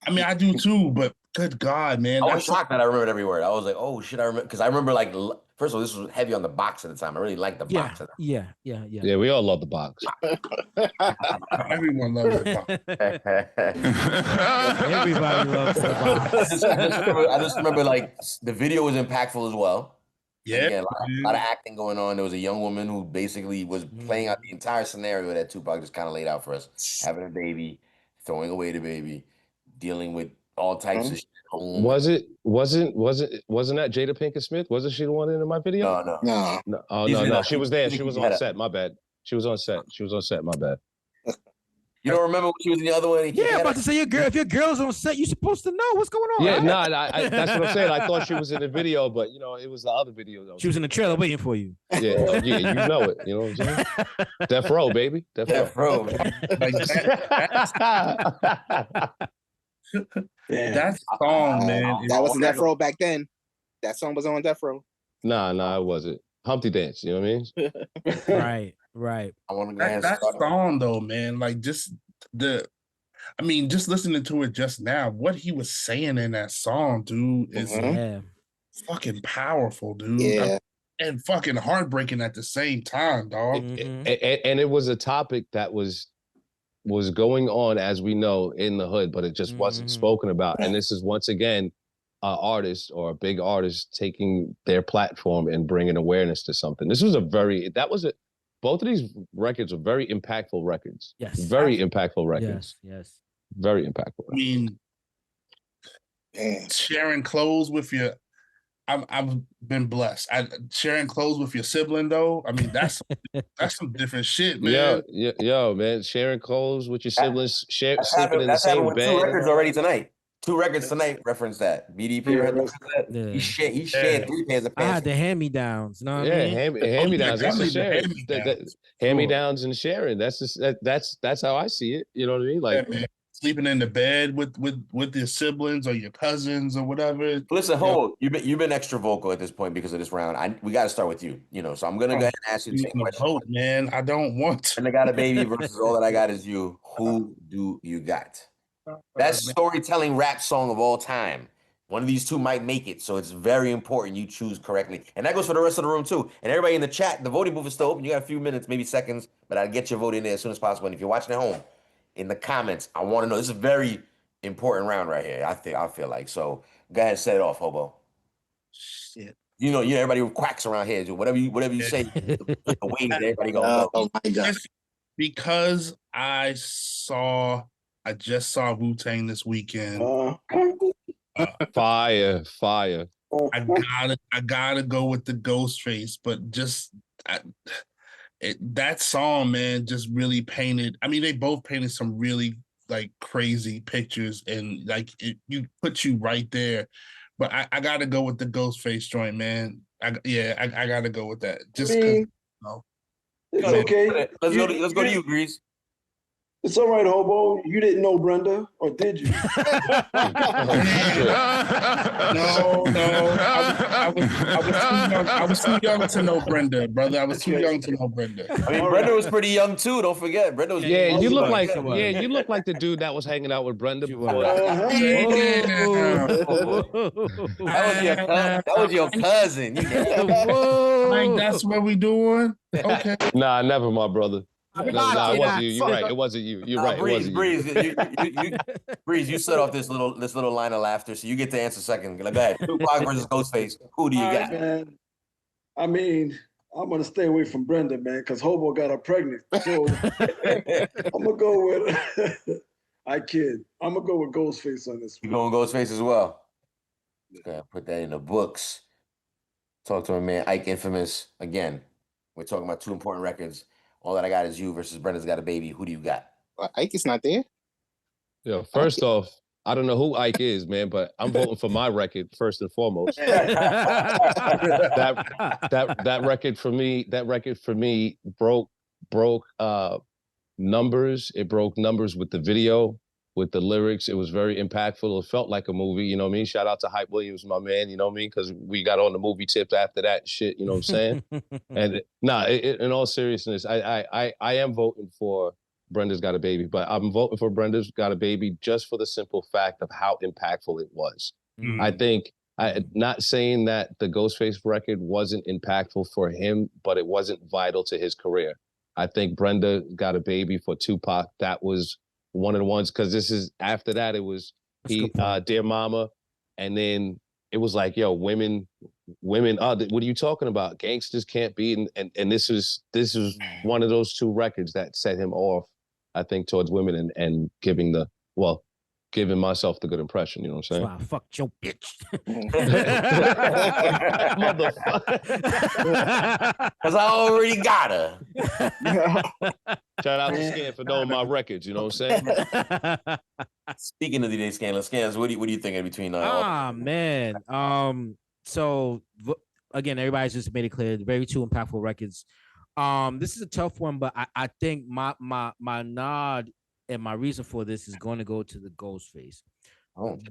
I mean, I do too, but good God, man. I was shocked that I remembered every word. I was like, oh shit, I remember, because I remember like, first of all, this was heavy on the box at the time. I really liked the box at the time. Yeah, we all love the box. Everyone loves the box. Everybody loves the box. I just remember like the video was impactful as well. Yeah, again, a lot of acting going on. There was a young woman who basically was playing out the entire scenario that Tupac just kind of laid out for us: having a baby, throwing away the baby, dealing with all types of shit. Wasn't that Jada Pinkett Smith? Wasn't she the one in my video? No. Oh no. She was there. She was on set. My bad. She was on set. My bad. You don't remember when she was in the other one? Yeah, about to say your girl. If your girl's on set, you're supposed to know what's going on. Yeah, right? no, that's what I'm saying. I thought she was in the video, but it was the other video though. She was in the trailer waiting for you. Yeah, you know it. You know what I'm saying? Death Row, baby. Death Row. That song, man. That wasn't Death Row back then. That song was on Death Row. Nah, it wasn't. Humpty Dance. You know what I mean? Right. I want to go that song though, man. Like just listening to it just now, what he was saying in that song, dude, is fucking powerful, dude. Yeah. And fucking heartbreaking at the same time, dog. And it was a topic that was going on, as we know, in the hood, but it just wasn't spoken about. And this is once again an artist or a big artist taking their platform and bringing awareness to something. Both of these records are very impactful records. Yes. Very impactful records. Yes. Very impactful. I mean, sharing clothes with your, I've been blessed. Sharing clothes with your sibling though. I mean, that's some different shit, man. Yo, man, sharing clothes with your siblings, sleeping in the same bed. 2 records already tonight. 2 records tonight reference that. BDP reference that. Yeah. He shared 3 pairs of I pants. had the hand-me-downs. Know what I mean? Hand-me-downs. That's the sharing. Hand-me-downs and sharing. That's just that's how I see it. You know what I mean? Like sleeping in the bed with your siblings or your cousins or whatever. Listen, Hobo, you've been extra vocal at this point because of this round. We got to start with you. So I'm gonna go ahead and ask you the same question. Man, I don't want to. And I got a baby versus all that I got is you. Who do you got? Best storytelling rap song of all time. One of these two might make it, so it's very important you choose correctly. And that goes for the rest of the room too. And everybody in the chat, the voting booth is still open. You got a few minutes, maybe seconds, but I'll get your vote in there as soon as possible. And if you're watching at home, in the comments, I want to know. This is a very important round right here. I feel like. So go ahead, set it off, Hobo. Shit. Everybody quacks around here. Whatever you say, the weight everybody go. Oh my God. Because I just saw Wu-Tang this weekend. Fire. I gotta go with the Ghostface, but that song, man, just really painted. I mean, they both painted some really like crazy pictures, and like you put you right there. But I gotta go with the Ghostface joint, man. I gotta go with that. Just because. It's okay. Let's go to you, Grease. It's all right, Hobo. You didn't know Brenda, or did you? No. I was too young to know Brenda, brother. I was too young to know Brenda. I mean, Brenda was pretty young too. Don't forget, Brenda was. You look like the dude that was hanging out with Brenda before. That was your cousin. Like that's what we doing? Okay. Nah, never, my brother. No, it wasn't you. You're right. It wasn't you. You're right. Breeze, you set off this little line of laughter, so you get to answer second. Go ahead. Tupac versus Ghostface. Who do you got? Man. I mean, I'm gonna stay away from Brenda, man, because Hobo got her pregnant. So I'm gonna go with. I kid. I'm gonna go with Ghostface on this one. You going Ghostface as well? Okay, put that in the books. Talk to my man Ike Infamous again. We're talking about 2 important records. All that I got is you versus Brenda's Got a Baby. Who do you got? Ike is not there. Yeah, first off, I don't know who Ike is, man, but I'm voting for my record first and foremost. that record for me broke numbers. It broke numbers with the video. with the lyrics. It was very impactful. It felt like a movie, you know what I mean? Shout out to Hype Williams, my man, you know what I mean? Because we got on the movie tips after that shit, you know what I'm saying? And in all seriousness, I am voting for Brenda's Got a Baby, but I'm voting for Brenda's Got a Baby just for the simple fact of how impactful it was. I think, not saying that the Ghostface record wasn't impactful for him, but it wasn't vital to his career. I think Brenda Got a Baby for Tupac, that was one of the ones, because this is after that, it was Dear Mama, and then it was like, yo, women, what are you talking about? Gangsters Can't Be, and this is one of those two records that set him off, I think, towards women and giving myself the good impression, you know what I'm saying? That's why I fucked your bitch. Motherfucker. Because I already got her. Shout out to Scan for knowing my records, you know what I'm saying? Speaking of DJ Scans, what do you think in between? Man. So again, everybody's just made it clear. Very two impactful records. This is a tough one, but I think my nod and my reason for this is going to go to the Ghostface.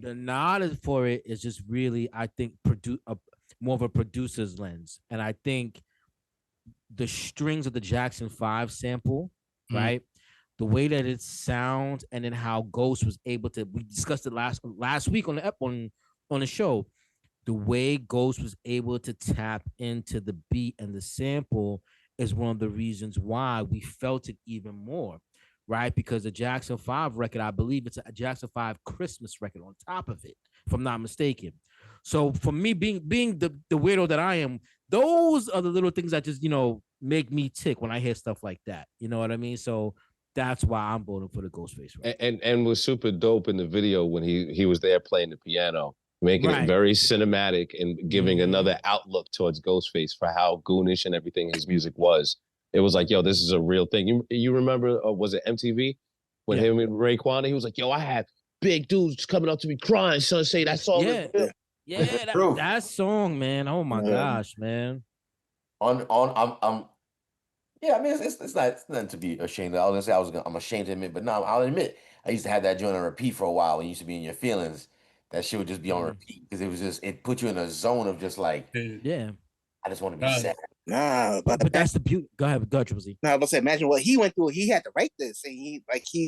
The nod for it is just really, I think, more of a producer's lens, and I think the strings of the Jackson 5 sample, right? The way that it sounds, and then how Ghost was able to. We discussed it last week on the show. The way Ghost was able to tap into the beat and the sample is one of the reasons why we felt it even more, right? Because the Jackson 5 record, I believe it's a Jackson 5 Christmas record on top of it, if I'm not mistaken. So for me, being the weirdo that I am, those are the little things that just, make me tick when I hear stuff like that. You know what I mean? So that's why I'm voting for the Ghostface record. And was super dope in the video when he was there playing the piano, making it very cinematic and giving another outlook towards Ghostface for how goonish and everything his music was. It was like, yo, this is a real thing. You remember, was it MTV? When him and Raekwon, he was like, yo, I had big dudes coming up to me crying, son, say that song. Yeah, that song, man. Oh my gosh, man. Yeah, I mean, it's nothing to be ashamed of. I was gonna say I'm ashamed to admit, but no, I'll admit I used to have that joint on repeat for a while when you used to be in your feelings. That shit would just be on repeat because it put you in a zone of just like, I just want to be sad. Nah, but that's the beauty. Go ahead, Triple Z. No, but imagine what he went through. He had to write this, and he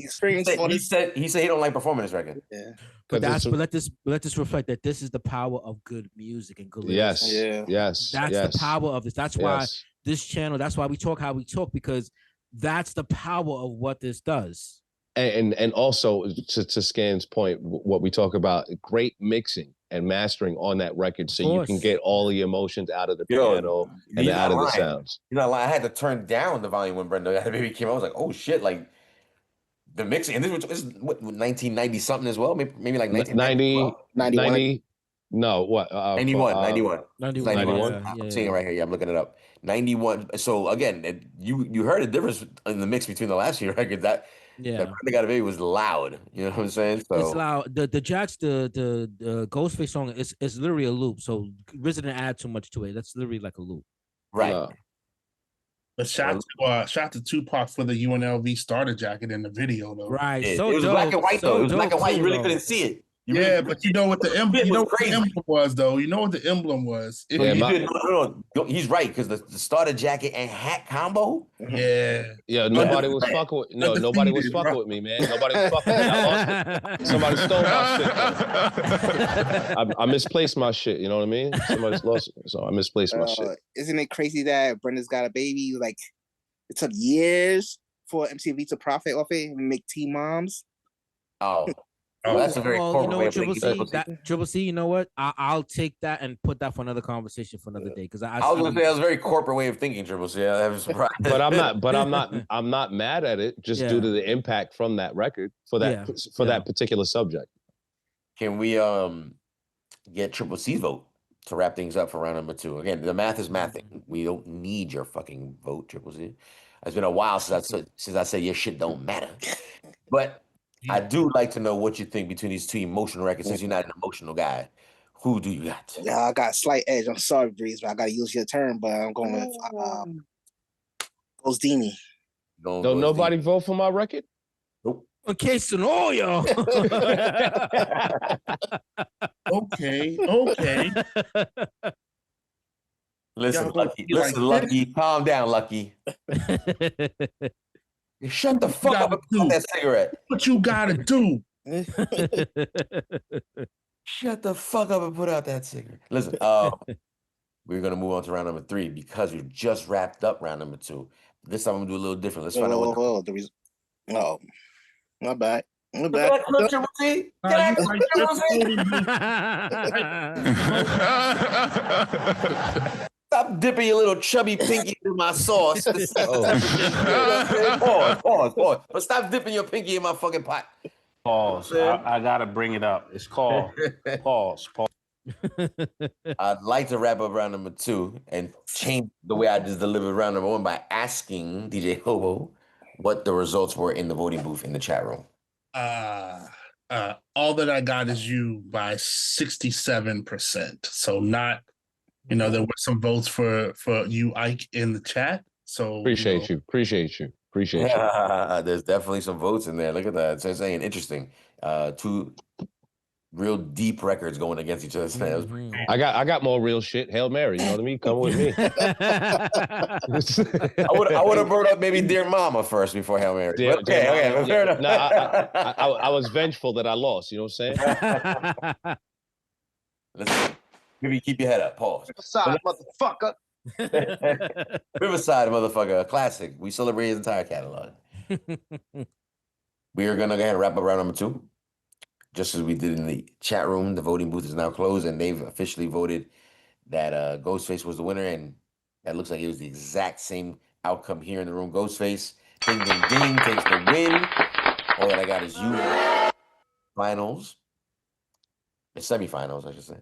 experienced. He said he don't like performing this record. Yeah, but let this reflect that this is the power of good music and good lyrics. Yes. That's the power of this. That's why this channel. That's why we talk how we talk, because that's the power of what this does. And also to Scan's point, what we talk about, great mixing and mastering on that record, so you can get all the emotions out of the piano and out of the sounds. I had to turn down the volume when Brenda Got a Baby came out. I was like, oh shit, like the mixing. And this was what 1990 something as well, maybe like 1990. No, what? 91. I'm seeing it right here. Yeah, I'm looking it up. 91. So again, you heard a difference in the mix between the last few records. That Brenda Got a Baby was loud. You know what I'm saying? So it's loud. The Ghostface song is literally a loop. So RZA didn't add too much to it. That's literally like a loop. Right. But shout to Tupac for the UNLV starter jacket in the video though. Right. Yeah, so it was dope. black and white though. It was black and white. You really though. couldn't see it. But you know what the emblem, was though. You know what the emblem was. He's right, because the starter jacket and hat combo. Nobody was fucking with. No, nobody was fucking with me, man. Nobody was fucking with me. I lost it. Somebody stole my shit. I misplaced my shit. You know what I mean? Somebody's lost it, so I misplaced my shit. Isn't it crazy that Brenda's Got a Baby? Like, it took years for MTV to profit off it and make Teen Moms. Well, that's a very corporate way of thinking. Triple C, you know what? I'll take that and put that for another conversation for another day. Because I was gonna say that was a very corporate way of thinking, Triple C. I was surprised. But I'm not mad at it just due to the impact from that record for that particular subject. Can we get Triple C's vote to wrap things up for round number 2? Again, the math is mathing. We don't need your fucking vote, Triple C. It's been a while since I said your shit don't matter. But I do like to know what you think between these two emotional records, since you're not an emotional guy. Who do you got? Yeah, I got a slight edge. I'm sorry, Breeze, but I got to use your term. But I'm going with Ghostdini. Don't nobody vote for my record? Nope. Okay, Sonoya. Okay. Listen, Y'all gonna Lucky. be like Listen, this? Lucky. Calm down, Lucky. Shut the You fuck up gotta and put out do that cigarette. what you gotta do. Shut the fuck up and put out that cigarette. Listen, we're gonna move on to round number 3 because we just wrapped up round number 2. This time I'm gonna do a little different. Let's find out what. Oh, my bad. My Look bad. at that clip, Triple T. Get out of here, Triple T. Stop dipping your little chubby pinky in my sauce. Pause. But stop dipping your pinky in my fucking pot. Pause. I gotta bring it up. It's called pause. I'd like to wrap up round number 2 and change the way I just delivered round number 1 by asking DJ Hobo what the results were in the voting booth in the chat room. All that I got is you by 67%. So not, there were some votes for you, Ike, in the chat. So Appreciate you. There's definitely some votes in there. Look at that. It's saying interesting. 2 real deep records going against each other. That was pretty cool. I got more real shit. Hail Mary, you know what I mean? Come with me. I would have brought up maybe Dear Mama first before Hail Mary. Dear, Okay, but fair enough. No, I was vengeful that I lost. You know what I'm saying? Listen, maybe keep your head up. Pause. Riverside, motherfucker. Riverside, motherfucker. A classic. We celebrate his entire catalog. We are going to go ahead and wrap up round number 2. Just as we did in the chat room, the voting booth is now closed, and they've officially voted that Ghostface was the winner, and that looks like it was the exact same outcome here in the room. Ghostface, ding, ding, ding, takes the win. All that I got is you. Finals. The semifinals, I should say.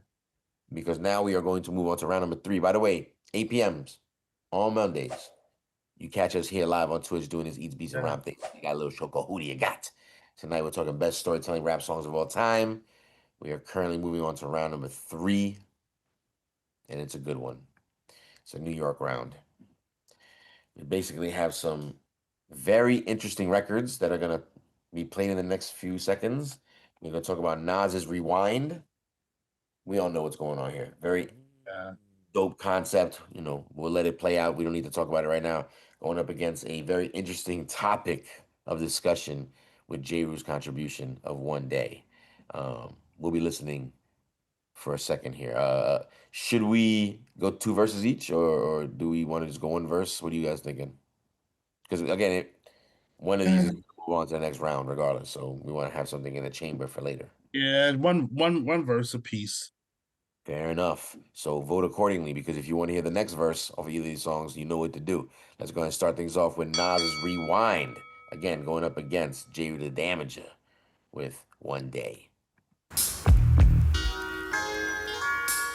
Because now we are going to move on to round number 3. By the way, 8 p.m.s on Mondays. You catch us here live on Twitch doing this Eats, Beats, and Rhyme thing. You got a little show called Who Do You Got? Tonight we're talking best storytelling rap songs of all time. We are currently moving on to round number 3, and it's a good one. It's a New York round. We basically have some very interesting records that are going to be played in the next few seconds. We're going to talk about Nas's Rewind. We all know what's going on here. Very dope concept. We'll let it play out. We don't need to talk about it right now. Going up against a very interesting topic of discussion with J. Rue's contribution of One Day. We'll be listening for a second here. Should we go 2 verses each, or do we want to just go 1 verse? What are you guys thinking? Because again, one of these is move on to the next round regardless. So we want to have something in the chamber for later. Yeah, one verse apiece. Fair enough. So vote accordingly, because if you want to hear the next verse of either of these songs, you know what to do. Let's go ahead and start things off with Nas's Rewind. Again, going up against J. the Damager with One Day.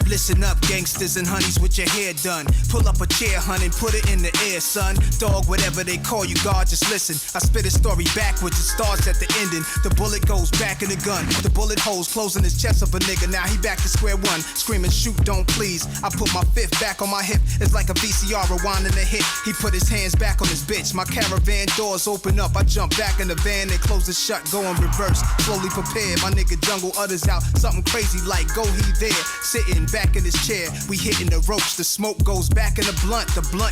Listen up, gangsters and honeys with your hair done. Pull up a chair, honey, put it in the air, son. Dog, whatever they call you, God, just listen. I spit a story backwards, it starts at the ending. The bullet goes back in the gun. The bullet holes closing his chest of a nigga. Now he back to square one, screaming, shoot, don't please. I put my fifth back on my hip. It's like a VCR rewinding a hit. He put his hands back on his bitch. My caravan doors open up. I jump back in the van and close it shut, go in reverse. Slowly prepared, my nigga Jungle utters out something crazy like, go he there. Sitting back in his chair, we hitting the ropes. The smoke goes back in the blunt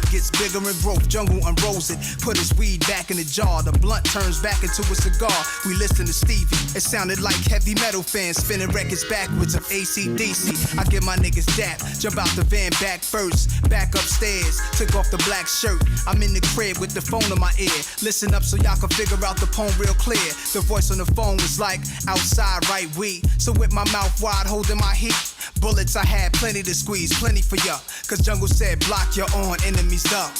gets bigger and broke. Jungle unrolls it, put his weed back in the jar. The blunt turns back into a cigar. We listen to Stevie, it sounded like heavy metal fans spinning records backwards of AC/DC. I get my niggas dap, jump out the van back first, back upstairs, took off the black shirt. I'm in the crib with the phone in my ear. Listen up so y'all can figure out the poem real clear. The voice on the phone was like, outside right we. So with my mouth wide holding my heat, bullets I had plenty to squeeze, plenty for ya. Cause Jungle said block your own enemies up.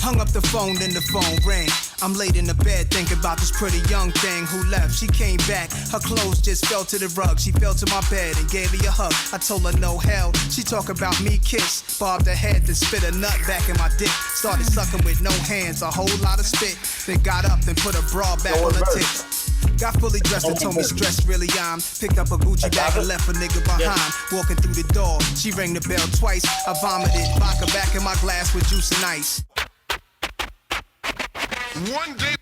Hung up the phone, then the phone rang. I'm laid in the bed thinking about this pretty young thing who left. She came back, her clothes just fell to the rug. She fell to my bed and gave me a hug. I told her no hell. She talk about me kiss, bobbed her head, then spit a nut back in my dick. Started sucking with no hands, a whole lot of spit. Then got up and put a bra back on her tits. Got fully dressed and told me stress really I'm. Picked up a Gucci bag and left a nigga behind. Walking through the door, she rang the bell twice. I vomited vodka back in my glass with juice and ice. 1 day.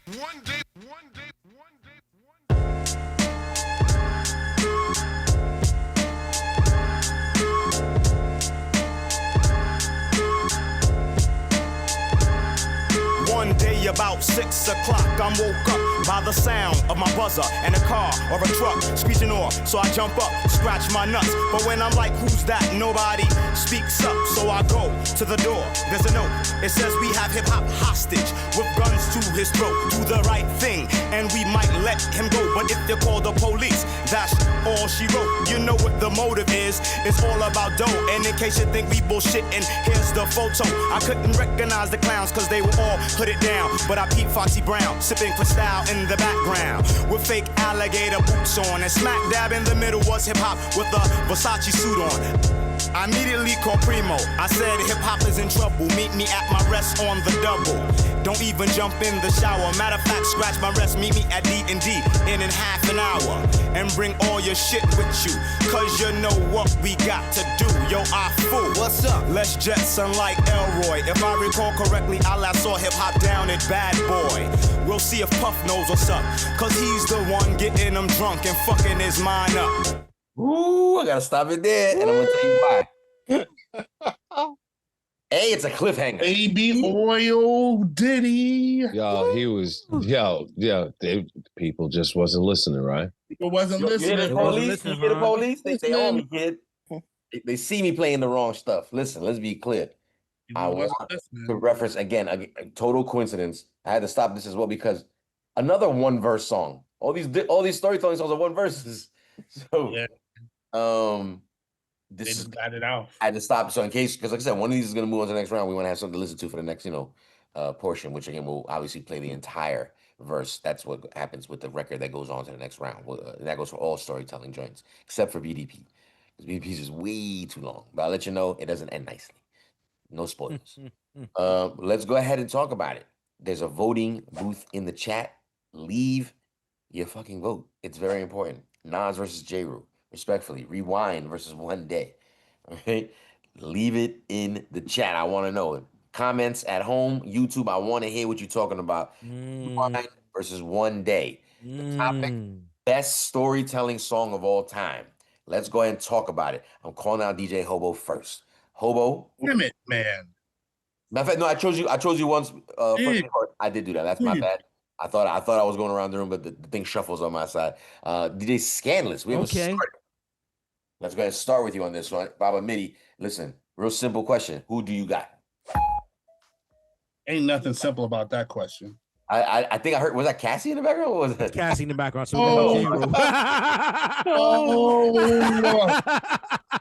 about 6 o'clock, I'm woke up by the sound of my buzzer and a car or a truck screeching off. So I jump up, scratch my nuts. But when I'm like, who's that? Nobody speaks up. So I go to the door. There's a note. It says we have hip hop hostage with guns to his throat. Do the right thing and we might let him go. But if you call the police, that's all she wrote. You know what the motive is. It's all about dough. And in case you think we bullshitting, here's the photo. I couldn't recognize the clowns cause they were all put it down. But I peeped Foxy Brown, sipping Cristal in the background with fake alligator boots on. And smack dab in the middle was hip hop with a Versace suit on. I immediately called Primo. I said hip hop is in trouble. Meet me at my rest on the double. Don't even jump in the shower. Matter of fact, scratch my rest. Meet me at D&D in half an hour. And bring all your shit with you. Cause you know what we got to do. Yo, I fool. What's up? Let's Jetson like Elroy. If I recall correctly, I last saw hip hop down at Bad Boy. We'll see if Puff knows what's up. Cause he's the one getting them drunk and fucking his mind up. Ooh, I gotta stop it there, and I'm gonna tell you why. Hey, it's a cliffhanger. Baby oil Diddy. Yo, he was, people just wasn't listening, right? People wasn't You listening. hear the police? You hear the police? They say, "Oh, me, kid." They see me playing the wrong stuff. Listen, let's be clear. I want to reference again, a total coincidence. I had to stop this as well because another one verse song. All these storytelling songs are one verses. So, This just got it out. I had to stop. So in case, because like I said, one of these is going to move on to the next round. We want to have something to listen to for the next, portion, which again, we'll obviously play the entire verse. That's what happens with the record that goes on to the next round. And that goes for all storytelling joints, except for BDP. Because BDP is just way too long. But I'll let you know, it doesn't end nicely. No spoilers. Let's go ahead and talk about it. There's a voting booth in the chat. Leave your fucking vote. It's very important. Nas versus J. Rule. Respectfully. Rewind versus One Day. All right? Leave it in the chat. I want to know. Comments at home, YouTube, I want to hear what you're talking about. Rewind versus One Day. The topic, best storytelling song of all time. Let's go ahead and talk about it. I'm calling out DJ Hobo first. Hobo. Damn it, man. Matter of fact, no, I chose you once. I did do that. That's my bad. I thought I was going around the room, but the thing shuffles on my side. DJ Scandalous. We have a start. Let's go ahead and start with you on this one. Baba Midi, listen, real simple question. Who do you got? Ain't nothing simple about that question. I think I heard, was that Cassie in the background? Or was that Cassie in the background? So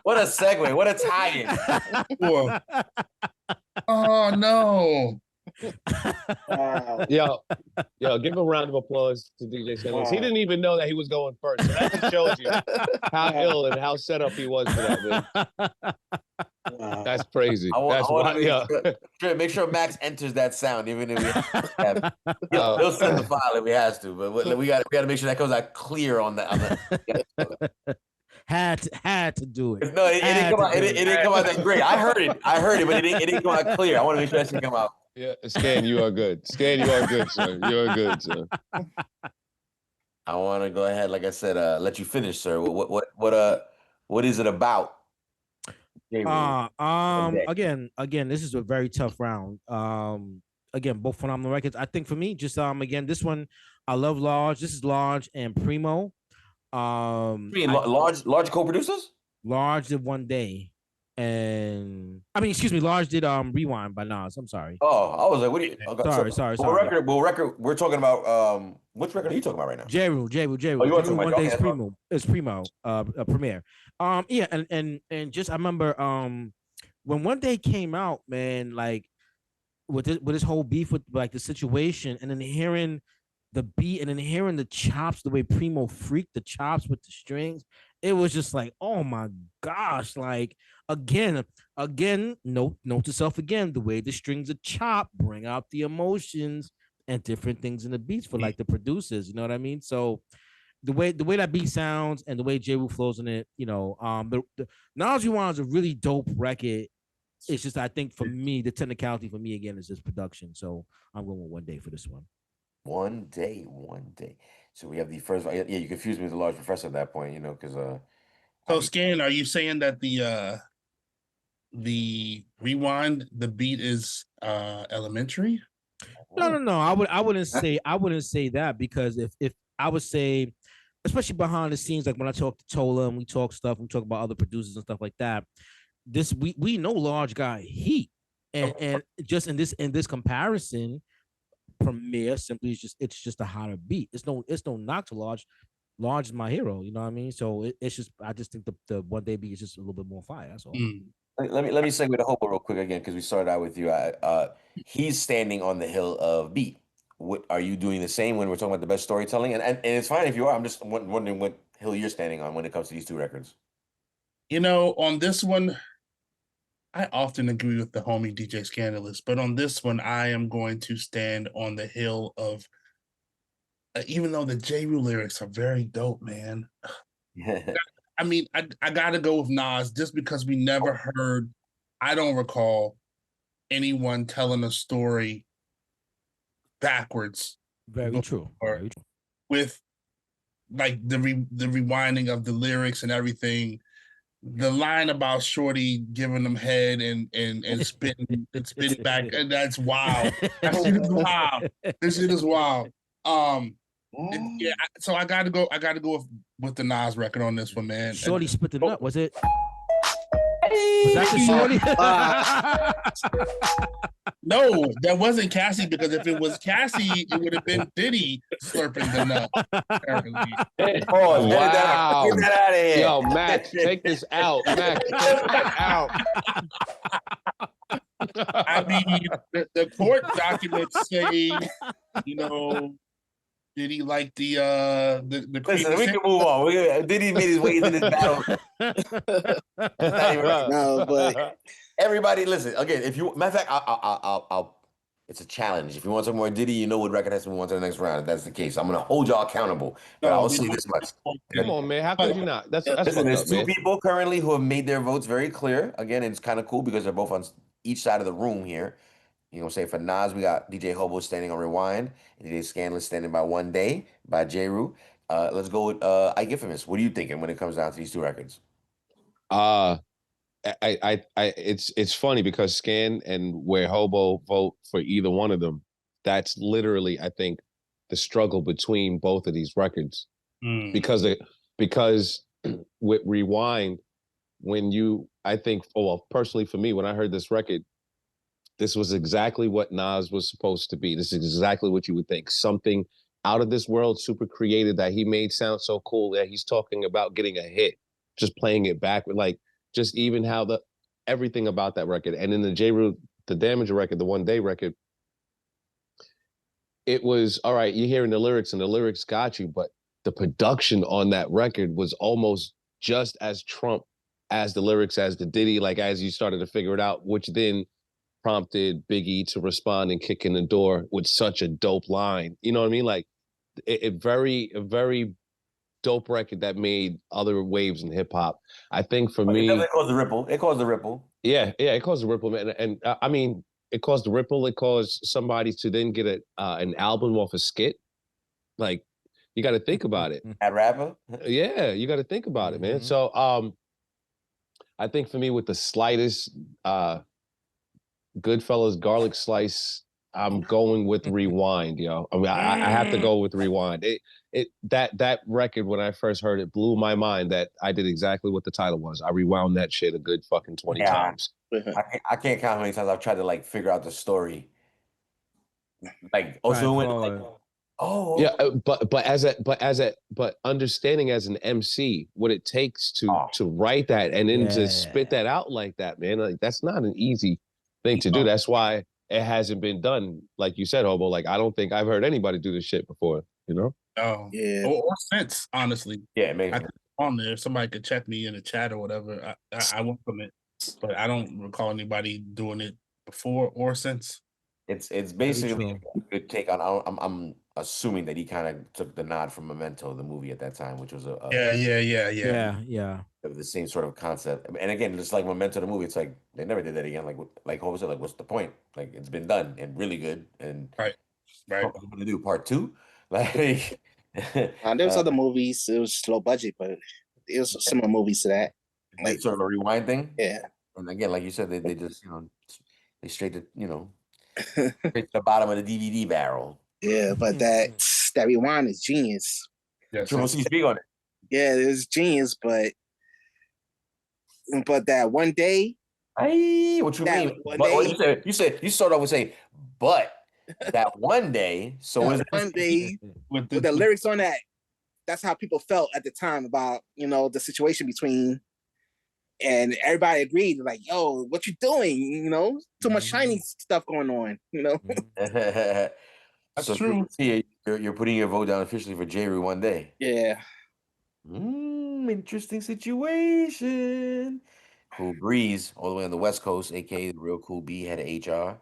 what a segue. What a tie-in. Oh, no. Yo, give a round of applause to DJ Scandalous. He didn't even know that he was going first. So that just shows you how ill and how set up he was for that, man. That's crazy. Make sure Max enters that sound, even if we have, he'll send the file if he has to. But we got to make sure that comes out clear on the. Had to do it. No, it didn't come out that great. I heard it, but it didn't come out clear. I want to make sure that should come out. Yeah, Scan, you are good. Scan, you are good, sir. You are good, sir. I want to go ahead, like I said, let you finish, sir. What is it about? Again, this is a very tough round. Again, both phenomenal records. I think for me, just again, this one, I love Large. This is Large and Primo. Large co-producers? Large did One Day. And Large did Rewind by Nas. I'm sorry. Oh, I was like, what are you? Okay, sorry. What record? We're talking about which record are you talking about right now? J. Rule. Oh, you want to talk One about Day is Primo. It's Primo. Premiere. And just I remember when One Day came out, man, like with this whole beef with like the situation, and then hearing the beat and then hearing the chops, the way Primo freaked the chops with the strings, it was just like, oh my gosh, like again, note to self again, the way the strings are chopped bring out the emotions and different things in the beats for like the producers, you know what I mean? So the way that beat sounds and the way J. Rule flows in it, the Nas Rewind is a really dope record. It's just, I think for me, the technicality for me again is just production. So I'm going with One Day for this one. One Day. So we have the first. Yeah, you confused me with the Large Professor at that point, because. So, Scan, are you saying that the Rewind, the beat is elementary? No. I wouldn't say that, because if I would say, especially behind the scenes, like when I talk to Tola and we talk about other producers and stuff like that, we know Large got heat, and just in this comparison, Premier simply is it's just a hotter beat. It's no knock to Large. Large is my hero, you know what I mean? So it's just, I just think the One Day beat is just a little bit more fire. That's all. Let me segue to Hobo real quick again, because we started out with you. He's standing on the hill of beat. What are you doing the same when we're talking about the best storytelling? And it's fine if you are. I'm just wondering what hill you're standing on when it comes to these two records. You know, on this one, I often agree with the homie DJ Scandalous, but on this one, I am going to stand on the hill of, even though the J. Rule lyrics are very dope, man. I mean, I got to go with Nas, just because we never heard, I don't recall anyone telling a story backwards. Very true. With like the rewinding of the lyrics and everything. The line about Shorty giving them head and spitting back, and that's wild. That shit is wild. This shit is wild. Yeah, so I gotta go with the Nas record on this one, man. Shorty spit the nut, was it? Was that the Shorty? No, that wasn't Cassie, because if it was Cassie, it would have been Diddy slurping the nut. Oh, wow. Get that out of here. Yo, Max, take this out. Max, take this out. I mean, the court documents say, you know, did he like the Listen, we can move on. Did he made his way into this battle? No, but everybody, listen again. If you, matter of fact, I'll. It's a challenge. If you want some more Diddy, you know what record has to move on to the next round. If that's the case, I'm gonna hold y'all accountable. But I'll say this much. Come on, man. How could you not? That's Listen, there's up, two man. people currently who have made their votes very clear. Again, it's kind of cool because they're both on each side of the room here. You know, say for Nas, we got DJ Hobo standing on Rewind, and DJ Scandalous standing by One Day by J. Rue. Let's go with Ifamous. What are you thinking when it comes down to these two records? It's funny because Scan and where Hobo vote for either one of them, that's literally, I think, the struggle between both of these records. Because with Rewind, I think, personally for me, when I heard this record, this was exactly what Nas was supposed to be. This is exactly what you would think. Something out of this world, super creative, that he made sound so cool, that he's talking about getting a hit, just playing it back with, like, just even how everything about that record. And in the J. Rule, the Damager record, the One Day record, it was, all right, you're hearing the lyrics and the lyrics got you, but the production on that record was almost just as Trump as the lyrics, as the Diddy, like as you started to figure it out, which then prompted Biggie to respond and kick in the door with such a dope line. You know what I mean? Like a very dope record that made other waves in hip hop. I think for me, it caused the ripple. It caused the ripple. Yeah, it caused the ripple, man. And I mean, it caused the ripple. It caused somebody to then get an album off a skit. Like, you got to think about it. At rapper. Yeah, you got to think about it, man. So, I think for me, with the slightest Goodfellas garlic slice, I'm going with Rewind, yo. I mean, I have to go with Rewind. That record, when I first heard it, blew my mind that I did exactly what the title was. I rewound that shit a good fucking 20 times. I can't count how many times I've tried to like figure out the story. Like also yeah, but understanding as an MC what it takes to write that and then to spit that out like that, man. Like, that's not an easy thing to do. That's why it hasn't been done, like you said, Hobo. Like, I don't think I've heard anybody do this shit before, you know? Oh, yeah. Or since, honestly. Yeah, maybe. On there, if somebody could check me in the chat or whatever, I welcome it. But I don't recall anybody doing it before or since. It's basically a good take on. I'm assuming that he kind of took the nod from Memento, the movie at that time, which was yeah. The same sort of concept. And again, just like Memento, the movie, it's like they never did that again. Like Hobo said, like, what's the point? Like, it's been done and really good. And right. What are we gonna do? Part 2? Like, there's other movies. It was low budget, but it was similar movies to that. Like sort of a rewind thing. Yeah. And again, like you said, they just they straight to Hit the bottom of the DVD barrel. Yeah, but that rewind is genius. Yes, Triple C, speak on it. Yeah, it was genius, but that one day. Hey, what you mean? One But day, you started off with saying, but that one day. So what is that? one day with the lyrics on that. That's how people felt at the time about the situation between, and everybody agreed like, "Yo, what you doing? Too much shiny stuff going on." That's So true. You're putting your vote down officially for J. Rue one day. Yeah. Interesting situation. Cool Breeze, all the way on the West Coast, aka the Real Cool B, head of HR.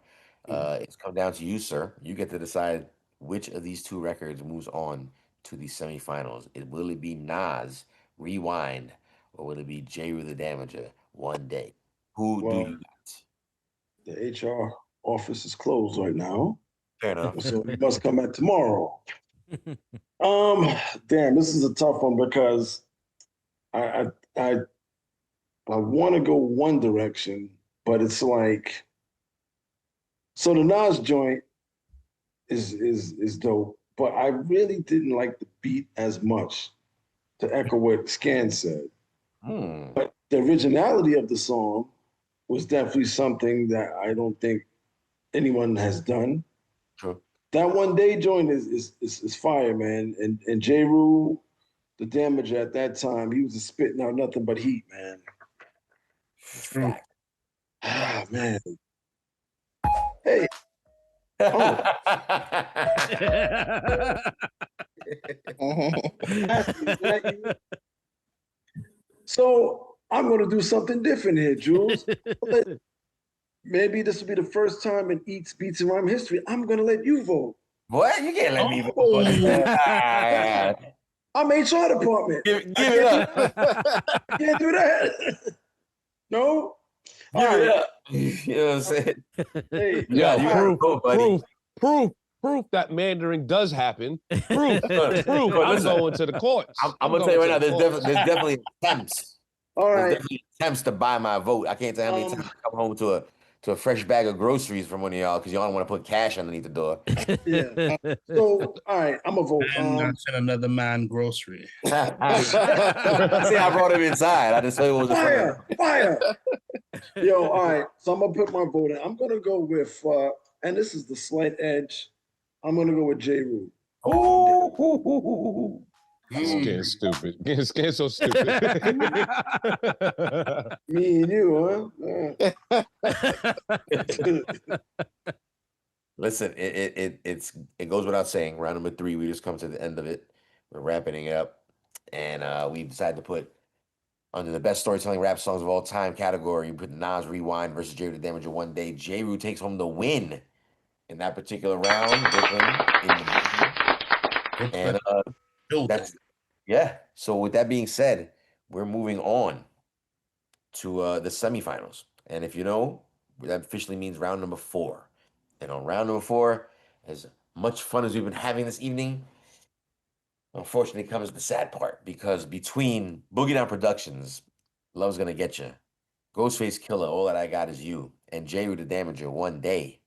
It's come down to you, sir. You get to decide which of these two records moves on to the semifinals. Will it be Nas Rewind, or will it be J. Rue the Damager One Day? Who do you got? The HR office is closed right now. Fair enough. So we must come back tomorrow. Damn, this is a tough one because I want to go one direction, but it's like, so the Nas joint is dope, but I really didn't like the beat as much, to echo what Scan said. But the originality of the song was definitely something that I don't think anyone has done. True. That One Day joint is fire, man. And J. Rue, the Damager at that time, he was just spitting out nothing but heat, man. True. Ah, man. Hey. Oh. So I'm going to do something different here, Jules. Maybe this will be the first time in Eats, Beats, and Rhyme history. I'm going to let you vote. What? You can't let me vote. I'm HR department. Give it up. Can't do that. No? Give it up. You know what I'm saying? Hey, Proof that Mandarin does happen. Proof. I'm going to the courts. I'm gonna tell you right now, there's definitely attempts. All right. There's definitely attempts to buy my vote. I can't tell how many times I come home to a fresh bag of groceries from one of y'all because y'all don't want to put cash underneath the door. Yeah. So, all right, I'm gonna vote. And not send another man grocery. See, I brought him inside. I just told you it was fire. Yo, all right. So I'm gonna put my vote in. I'm gonna go with, and this is the slight edge. I'm gonna go with J. Rue. It's getting stupid. It's getting so stupid. Me and you, huh? Listen, it goes without saying. Round number 3, we just come to the end of it. We're wrapping it up, and we decided to put under the best storytelling rap songs of all time category. We put Nas Rewind versus J. Rue the Damager One Day. J. Rue takes home the win in that particular round. And so with that being said, we're moving on to the semifinals. And if you know, that officially means round number 4. And on round number 4, as much fun as we've been having this evening, unfortunately comes the sad part, because between Boogie Down Productions, Love's Gonna Get You, Ghostface Killer, All That I Got Is You, and J. Rue the Damager One Day,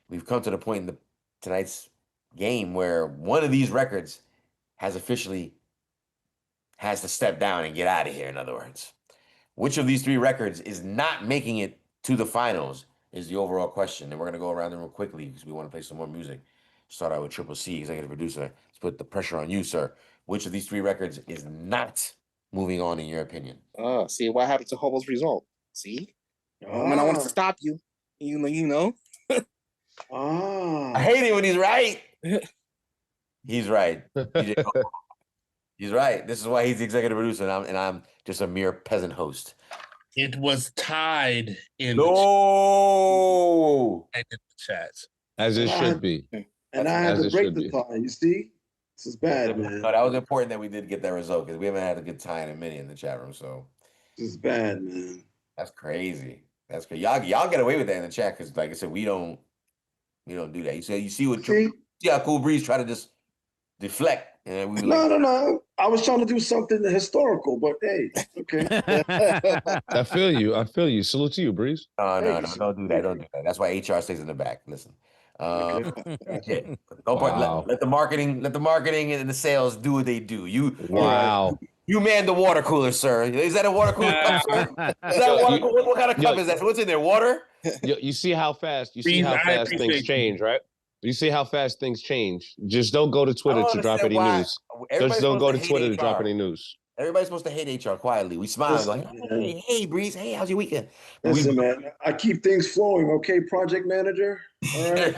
we've come to the point in tonight's game where one of these records has to step down and get out of here, in other words. Which of these 3 records is not making it to the finals is the overall question. And we're going to go around them real quickly because we want to play some more music. Start out with Triple C, executive producer. Let's put the pressure on you, sir. Which of these 3 records is not moving on, in your opinion? See what happened to Hobo's result. See? When I wanted to stop you, you know. I hate it when he's right. He's right. He's right. This is why he's the executive producer, and I'm just a mere peasant host. It was tied in the chat. As it should be. And I had to break the tie. You see? This is bad, man. No, that was important that we did get that result because we haven't had a good tie in a minute in the chat room. So this is bad, man. That's crazy. That's crazy. Y'all get away with that in the chat because, like I said, we don't do that. You see how Cool Breeze try to just deflect And we were No, like, no. I was trying to do something historical, but hey, okay. I feel you. I feel you. Salute to you, Breeze. no, Thank no, you, no, sir. don't do that. Thank Don't do that. That's why HR stays in the back. Listen. Okay. Gotcha. Yeah. Don't put, Wow. let the marketing and the sales do what they do. Wow. You man the water cooler, sir. Is that a water cooler cup, sir? Is that a water cooler? What kind of cup is that? What's in there? Water? You see how fast Breeze, I things appreciate you. change, right? You see how fast things change. Just don't go to I Twitter don't to drop understand any why news. everybody's Just don't go to supposed to Twitter hate to drop HR. any news. Everybody's supposed to hate HR quietly. We smile and go, hey, Breeze, hey, how's your weekend? Listen, man, I keep things flowing, okay, project manager? All right.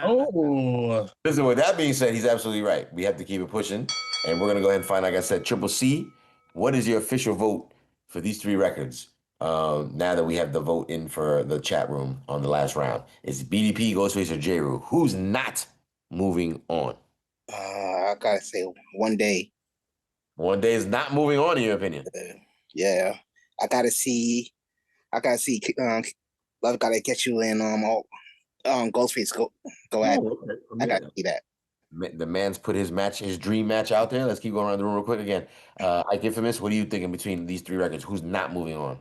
Oh, Listen, with that being said, he's absolutely right. We have to keep it pushing. And we're going to go ahead and find, like I said, Triple C, what is your official vote for these 3 records? Now that we have the vote in for the chat room on the last round. Is BDP, Ghostface, or J-Ru? Who's not moving on? I gotta say, One Day. One Day is not moving on, in your opinion? Yeah, I gotta see. Love Gotta Get You and Ghostface go at. okay. I gotta see that. The man's put his dream match out there. Let's keep going around the room real quick again. Ike Infamous, what are you thinking between these 3 records? Who's not moving on?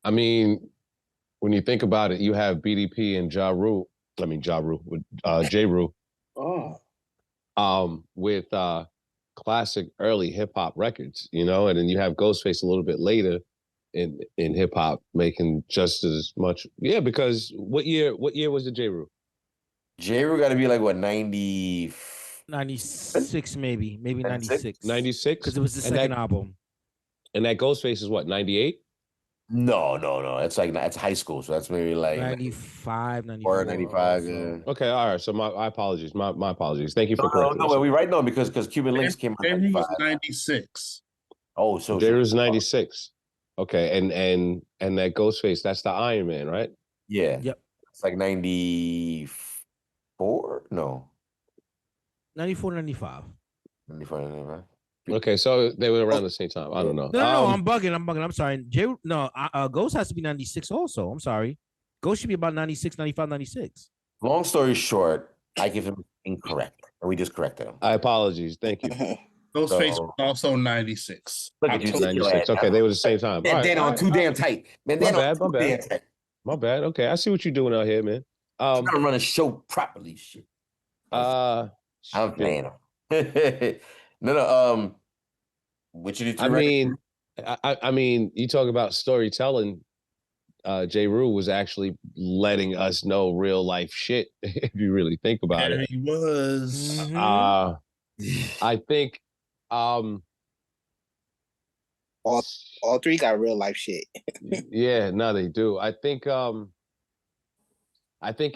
I mean, when you think about it, you have BDP and J-Ru with classic early hip hop records, and then you have Ghostface a little bit later in hip hop making just as much. Yeah, because what year was the J-Ru? J-Ru got to be like what, 90? 96 maybe 96. 96? Because it was the second album. And that Ghostface is what, 98? No. It's like it's high school, so that's maybe like 95, 94. or 95. Yeah. Okay, all right. So my apologies. My apologies. Thank you for correcting No, we right now because Cuban Links came out. J-Ru was 96. Oh, so J-Ru's 96. Okay, and that Ghostface, that's the Iron Man, right? Yeah. Yep. It's like 94? No. 94, 95. 94, 95. Okay, so they were around the same time. I don't know. No, I'm bugging. I'm sorry. Ghost has to be 96 also. I'm sorry. Ghost should be about 96, 95, 96. Long story short, I give him incorrect. And we just corrected him. I apologies. Thank you. Ghostface was also 96. Look at you, 96. Okay, they were the same time. Bandana on too damn tight. Bandana my bad. My bad. Okay, I see what you're doing out here, man. I'm trying to run a show properly. Shit. I'm playing him. No. Which of the 3 records? I mean, you talk about storytelling. J-Ru was actually letting us know real life shit if you really think about it. He was. Mm-hmm. I think all 3 got real life shit. Yeah, no, they do. I think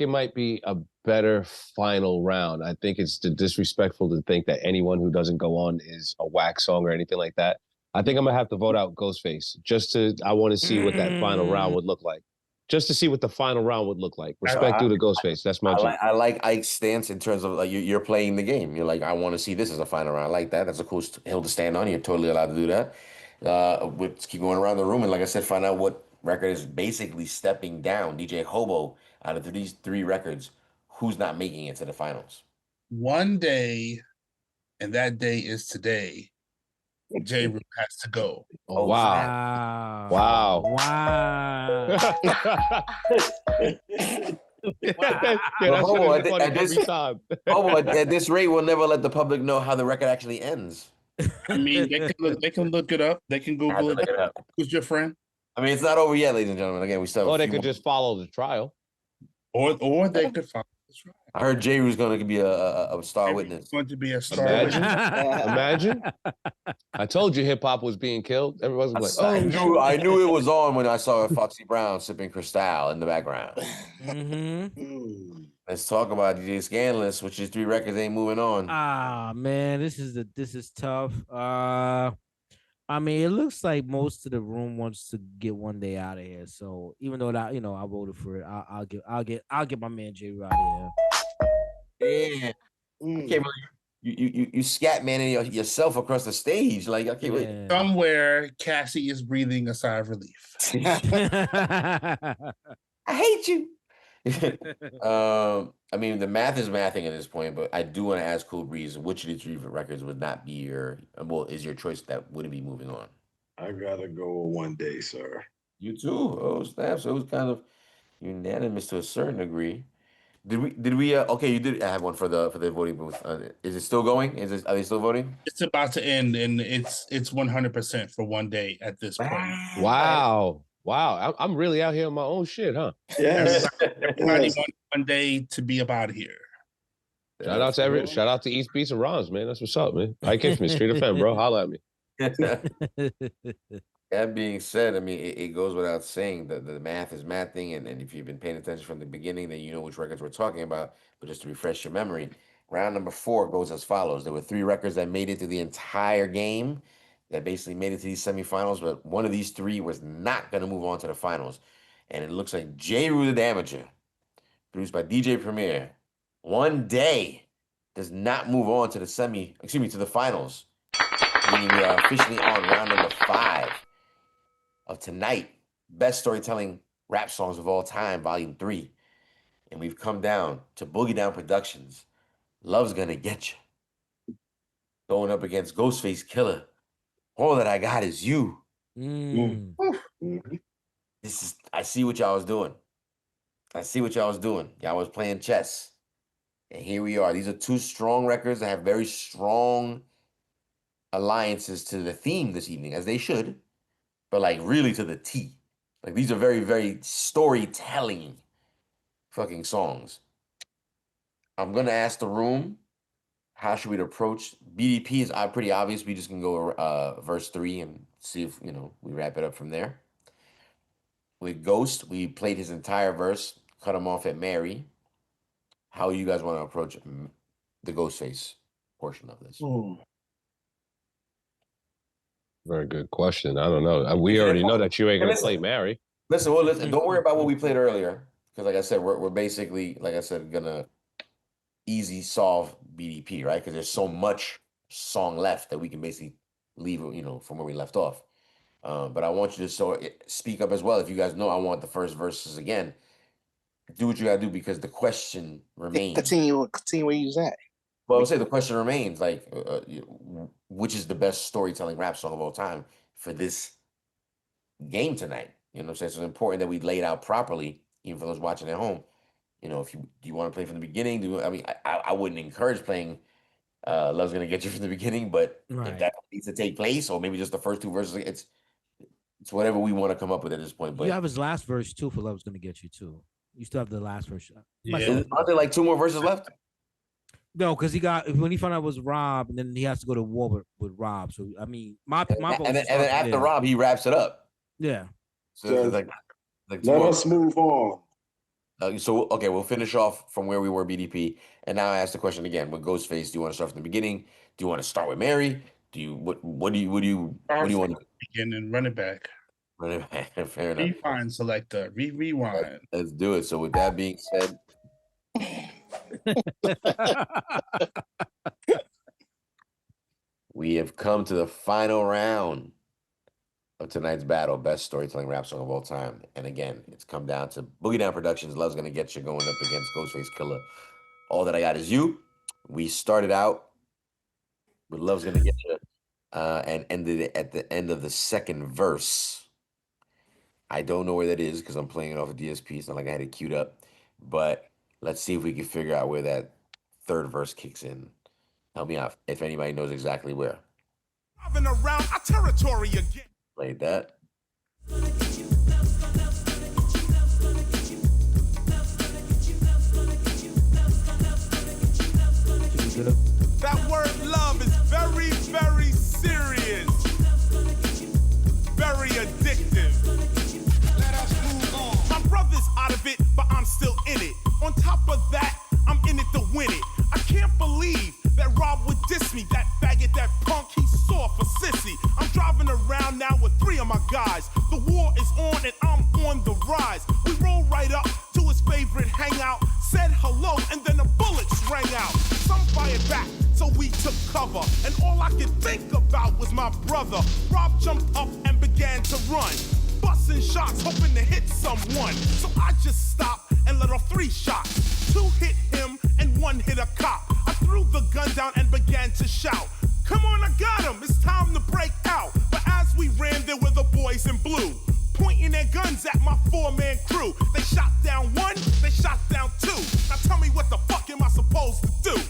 it might be a better final round. I think it's disrespectful to think that anyone who doesn't go on is a whack song or anything like that. I think I'm gonna have to vote out Ghostface I want to see what that final round would look like. Just to see what the final round would look like. Respect due to Ghostface. That's my I like Ike's stance in terms of like you're playing the game. You're like, I want to see this as a final round. I like that. That's a cool hill to stand on. You're totally allowed to do that. Let's keep going around the room and like I said, find out what record is basically stepping down. DJ Hobo, out of these 3 records, who's not making it to the finals? One day, and that day is today. J-Ru has to go. Oh, wow. At this rate, we'll never let the public know how the record actually ends. I mean, they can look it up. They can Google it. Who's your friend? I mean, it's not over yet, ladies and gentlemen. Again, we still. Or they could just follow the trial. Or they could follow the trial. I heard J-Ru's going to be a star witness. Going to be a star Imagine. witness. Imagine. I told you hip hop was being killed. Everyone's like, I knew it was on when I saw Foxy Brown sipping Cristal in the background. Mm-hmm. Let's talk about DJ Scandalous, which is 3 records ain't moving on. Man, this is tough. I mean, it looks like most of the room wants to get One Day out of here. So even though that, I voted for it, I'll get my man J-Ru out of here. Yeah. I can't believe you scat manning yourself across the stage. Like, I can't wait. Somewhere Cassie is breathing a sigh of relief. I hate you. I mean, the math is mathing at this point, but I do want to ask Cool Breeze, which of the three records would not be is your choice that wouldn't be moving on? I gotta go with One Day, sir. You too. Oh, snap. So it was kind of unanimous to a certain degree. Did we okay, you did have one for the voting booth. Is it still going? Are they still voting? It's about to end, and it's 100% for One Day at this point. Wow. I'm really out here on my own shit, huh? Yes. Everybody want One Day to be about here. Shout out to East Beats and Rons, man. That's what's up, man. I came from the Street of Femme, bro. Holla at me. That being said, I mean, it goes without saying that the math is mathing, and if you've been paying attention from the beginning, then you know which records we're talking about. But just to refresh your memory, round number 4 goes as follows. There were 3 records that made it through the entire game, that basically made it to these semifinals, but one of these 3 was not going to move on to the finals. And it looks like J. Rue the Damager, produced by DJ Premier, One Day does not move on to the to the finals. Meaning we are officially on round number 5 of tonight, Best Storytelling Rap Songs of All Time, Volume 3. And we've come down to Boogie Down Productions, Love's Gonna Get You, going up against Ghostface Killer, All That I Got Is You. I see what y'all was doing. Y'all was playing chess. And here we are. These are 2 strong records that have very strong alliances to the theme this evening, as they should. But like really to the T. Like these are very, very storytelling fucking songs. I'm gonna ask the room, how should we approach? BDP is pretty obvious. We just can go verse 3 and see if we wrap it up from there. With Ghost, we played his entire verse, cut him off at Mary. How you guys want to approach the Ghostface portion of this? Very good question. I don't know. We already know that you ain't gonna play Mary. Listen, don't worry about what we played earlier, because like I said, we're basically, like I said, gonna easy solve BDP, right? Because there's so much song left that we can basically leave, from where we left off. But I want you to speak up as well. If you guys know I want the first verses again, do what you gotta do, because the question remains. Continue where you was at. Well, I would say the question remains, like, which is the best storytelling rap song of all time for this game tonight? You know what I'm saying? So it's important that we lay it out properly, even for those watching at home. Do you want to play from the beginning? I wouldn't encourage playing Love's Gonna Get You from the beginning, but if that needs to take place, or maybe just the first 2 verses, it's whatever we want to come up with at this point. But you have his last verse too for Love's Gonna Get You too. You still have the last verse. Yeah. Are there like 2 more verses left? No, because when he found out it was Rob, and then he has to go to war with Rob. So I mean, my vote. And then after Rob, he wraps it up. Yeah. So it's let us move on. Okay, we'll finish off from where we were, BDP. And now I ask the question again: with Ghostface, do you want to start from the beginning? Do you want to start with Mary? What do you want to begin and run it back? Run it back. Fair enough. Rewind selector. Rewind. Let's do it. So with that being said. We have come to the final round of tonight's battle, best storytelling rap song of all time. And again, it's come down to Boogie Down Productions, Love's Gonna Get You, going up against Ghostface Killer, All That I Got Is You. We started out with Love's Gonna Get You and ended it at the end of the second verse. I don't know where that is because I'm playing it off of DSP. It's not like I had it queued up, but let's see if we can figure out where that third verse kicks in. Help me out if anybody knows exactly where. Around our territory again. Played that. That word love is very, very serious. Very addictive. Let us move on. My brother's out of it, but I'm still in it. On top of that, I'm in it to win it. I can't believe that Rob would diss me. That faggot, that punk, he's soft for sissy. I'm driving around now with 3 of my guys. The war is on and I'm on the rise. We roll right up to his favorite hangout. Said hello and then the bullets rang out. Some fired back, so we took cover. And all I could think about was my brother. Rob jumped up and began to run, busting shots, hoping to hit someone. So I just stopped and let off 3 shots. 2 hit him and 1 hit a cop. I threw the gun down and began to shout, "Come on, I got him, it's time to break out." But as we ran, there were the boys in blue, pointing their guns at my 4-man crew. They shot down 1, they shot down 2. Now tell me what the fuck am I supposed to do?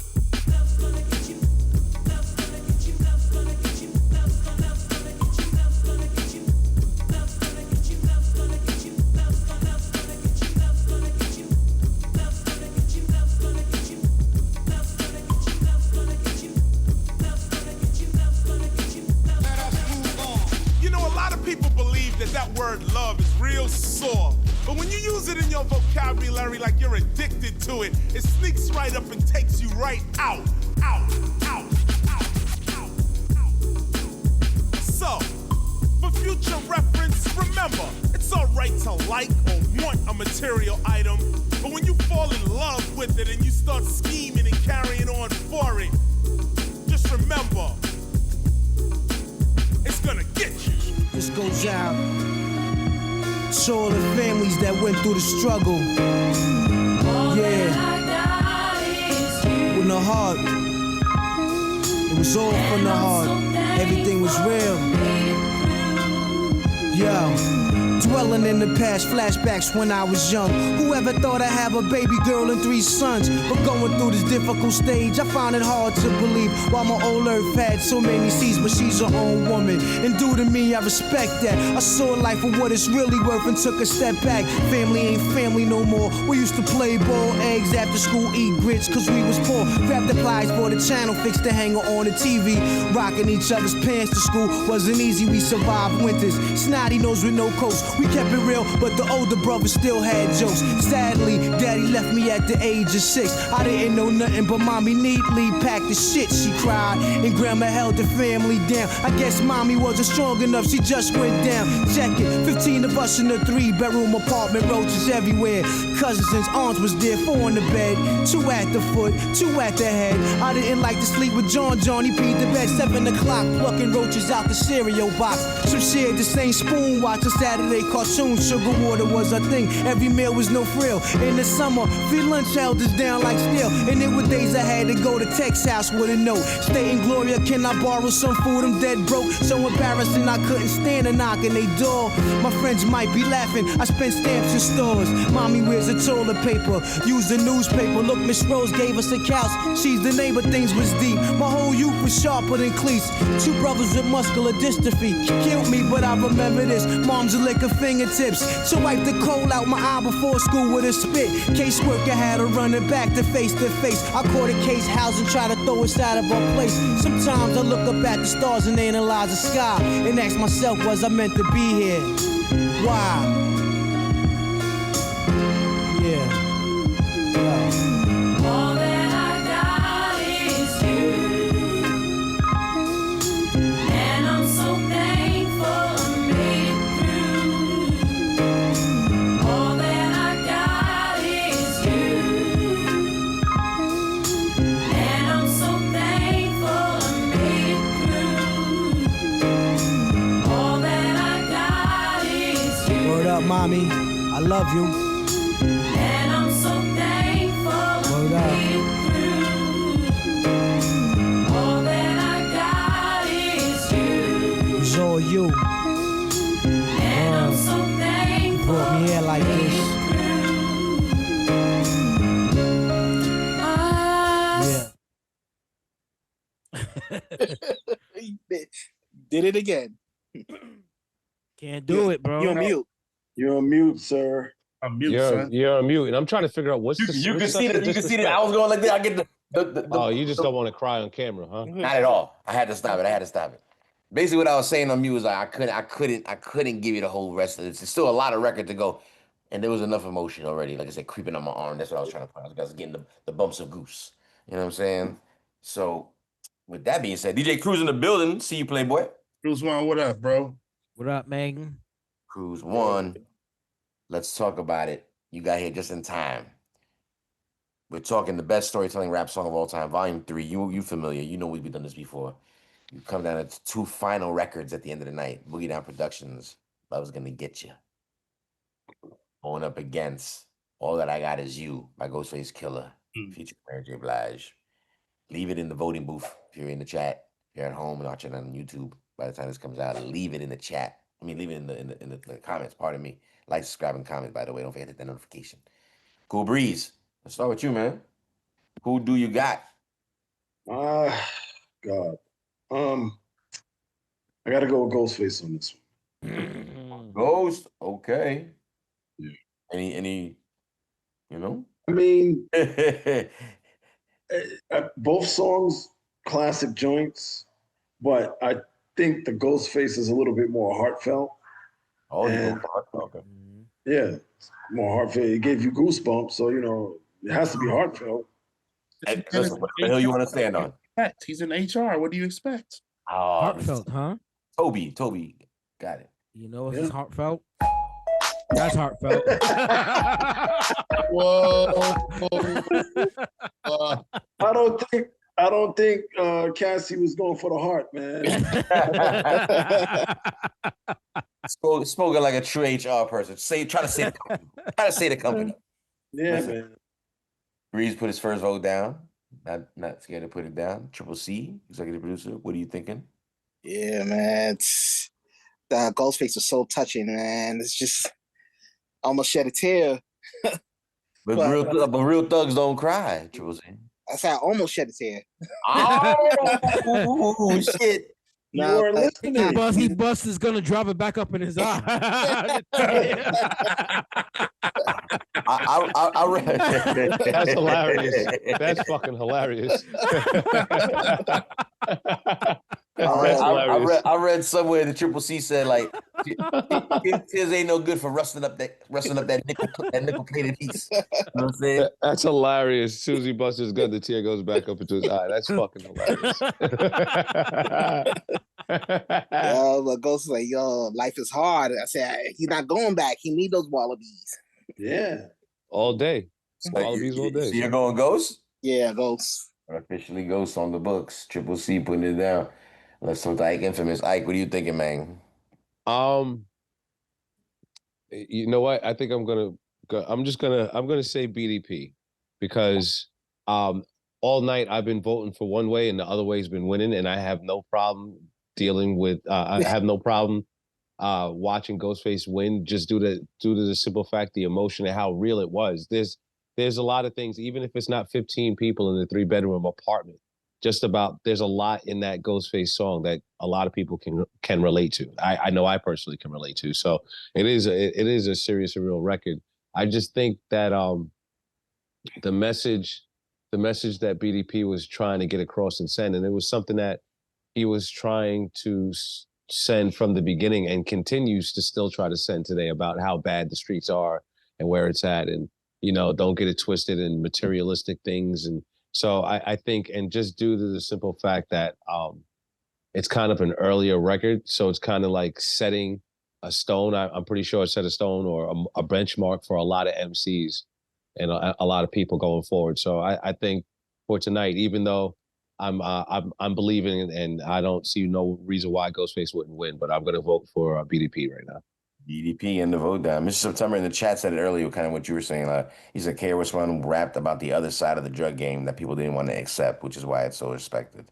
People believe that word love is real sore. But when you use it in your vocabulary like you're addicted to it, it sneaks right up and takes you right out. So, for future reference, remember, it's alright to like or want a material item, but when you fall in love with it and you start scheming and carrying on for it, just remember, it's gonna get you. This goes out to all the families that went through the struggle. Yeah. With the heart. It was all from the heart. Everything was real. Yo. Dwelling in the past, flashbacks when I was young. Whoever thought I'd have a baby girl and 3 sons? But going through this difficult stage, I found it hard to believe. While my old earth had so many seas, but she's her own woman. And due to me, I respect that. I saw life for what it's really worth and took a step back. Family ain't family no more. We used to play ball, eggs after school, eat grits, cause we was poor. Grab the pliers for the channel, fix the hanger on the TV. Rocking each other's pants to school wasn't easy, we survived winters. Snotty nose with no coats. We kept it real, but the older brother still had jokes. Sadly, daddy left me at the age of 6. I didn't know nothing, but mommy neatly packed the shit, she cried. And grandma held the family down. I guess mommy wasn't strong enough, she just went down. Check it, 15 of us in a 3-bedroom apartment, roaches everywhere. Cousins and aunts was there, 4 in the bed, 2 at the foot, 2 at the head. I didn't like to sleep with John, he peed the bed, 7 o'clock, plucking roaches out the cereal box. Some shared the same spoon, watching Saturday cartoons. Sugar water was a thing, every meal was no frill. In the summer, free lunch held us down like steel. And it were days I had to go to Tech's house with a note stating, "Gloria, can I borrow some food? I'm dead broke." So embarrassing, I couldn't stand a knock on they door. My friends might be laughing, I spent stamps in stores. Mommy wears a toilet paper, use the newspaper. Look, Miss Rose gave us a couch, she's the neighbor, things was deep. My whole youth was sharper than cleats. 2 brothers with muscular dystrophy killed me, but I remember this. Mom's a lick of fingertips to wipe the coal out my eye before school with a spit. Caseworker had her running back to face. I caught a case house and try to throw us out of our place. Sometimes I look up at the stars and analyze the sky and ask myself, was I meant to be here? Why? Yeah. All that I got is you, and I'm so thankful I made it through. All that I got is you, and I'm so thankful I made it through. All that I got is you. Word up, mommy, I love you. And I'm so thankful Word up. I made it through. All that I got is you. It's all you. And I'm so thankful Brought me here like this. Did it again. Can't do it, bro. You're on mute. You're on mute, sir. I'm mute, son. You're on mute, and I'm trying to figure out what's You can see that. You can see that. I was going like this. I get the Oh, you just don't want to cry on camera, huh? Not at all. I had to stop it. Basically, what I was saying on mute was like I couldn't give you the whole rest of it. It's still a lot of record to go, and there was enough emotion already. Like I said, creeping on my arm. That's what I was trying to find. I was getting the bumps of goose. You know what I'm saying? So, with that being said, DJ Cruz in the building. See you, Playboy. Cruz One, what up, bro? What up, Megan? Cruz One. Let's talk about it. You got here just in time. We're talking the best storytelling rap song of all time, Volume 3. You familiar? You know we've done this before. You come down to 2 final records at the end of the night. Boogie Down Productions, Love's Gonna Get You. Going up against All That I Got Is You by Ghostface Killer, featuring Mary J. Blige. Leave it in the voting booth if you're in the chat. If you're at home and watching on YouTube, by the time this comes out, leave it in the chat. I mean, leave it in the comments. Pardon me. Like, subscribe, and comment. By the way, don't forget to hit that notification. Cool Breeze. Let's start with you, man. Who do you got? God. I gotta go with Ghostface on this one. Ghost. Okay. Yeah. Any. You know. I mean, both songs classic joints, but I think the Ghostface is a little bit more heartfelt. Oh, you go for heartfelt. Okay. Yeah, more heartfelt. It gave you goosebumps, so it has to be heartfelt. Hey, listen, what the hell you want to stand on? He's in HR. What do you expect? Heartfelt, huh? Toby, got it. You know if it's heartfelt? That's heartfelt. Whoa. I don't think Cassie was going for the heart, man. Spoken like a true HR person. Try to say the company. Try to say the company. Yeah, Listen, man. Breeze put his first vote down. Not scared to put it down. Triple C, executive producer. What are you thinking? Yeah, man. The Ghostface was so touching, man. It's just almost shed a tear. But real thugs don't cry, Triple C. I said I almost shed a tear. Oh shit. You weren't listening. He is gonna drop it back up in his eye. I read. That's hilarious. That's fucking hilarious. I read somewhere the Triple C said like tears ain't no good for rusting up that nickel plated piece. You know what I'm saying? That's hilarious. Susie Buster's gun, the tear goes back up into his eye. That's fucking hilarious. But Ghost was like, yo, life is hard. I said he's not going back. He need those wallabies. Yeah. All day. Wallabies all day. So you're going Ghost? Yeah, Ghost. Officially Ghost on the books. Triple C putting it down. Let's talk to Ike Infamous. Ike, what are you thinking, man? You know what? I think I'm gonna say BDP because all night I've been voting for one way and the other way's been winning, and I have no problem dealing with I have no problem watching Ghostface win just due to the simple fact, the emotion and how real it was. There's a lot of things, even if it's not 15 people in a 3-bedroom apartment, there's a lot in that Ghostface song that a lot of people can relate to. I know I personally can relate to. So it is a serious and real record. I just think that the message that BDP was trying to get across and send, and it was something that he was trying to send from the beginning and continues to still try to send today about how bad the streets are and where it's at, and don't get it twisted in materialistic things. And so I think, and just due to the simple fact that it's kind of an earlier record, so it's kind of like setting a stone. I'm pretty sure it set a stone or a benchmark for a lot of MCs and a lot of people going forward. So I think for tonight, even though I'm believing and I don't see no reason why Ghostface wouldn't win, but I'm going to vote for BDP right now. BDP and the vote down. Mr. September in the chat said it earlier, kind of what you were saying. He said KRS-One rapped about the other side of the drug game that people didn't want to accept, which is why it's so respected.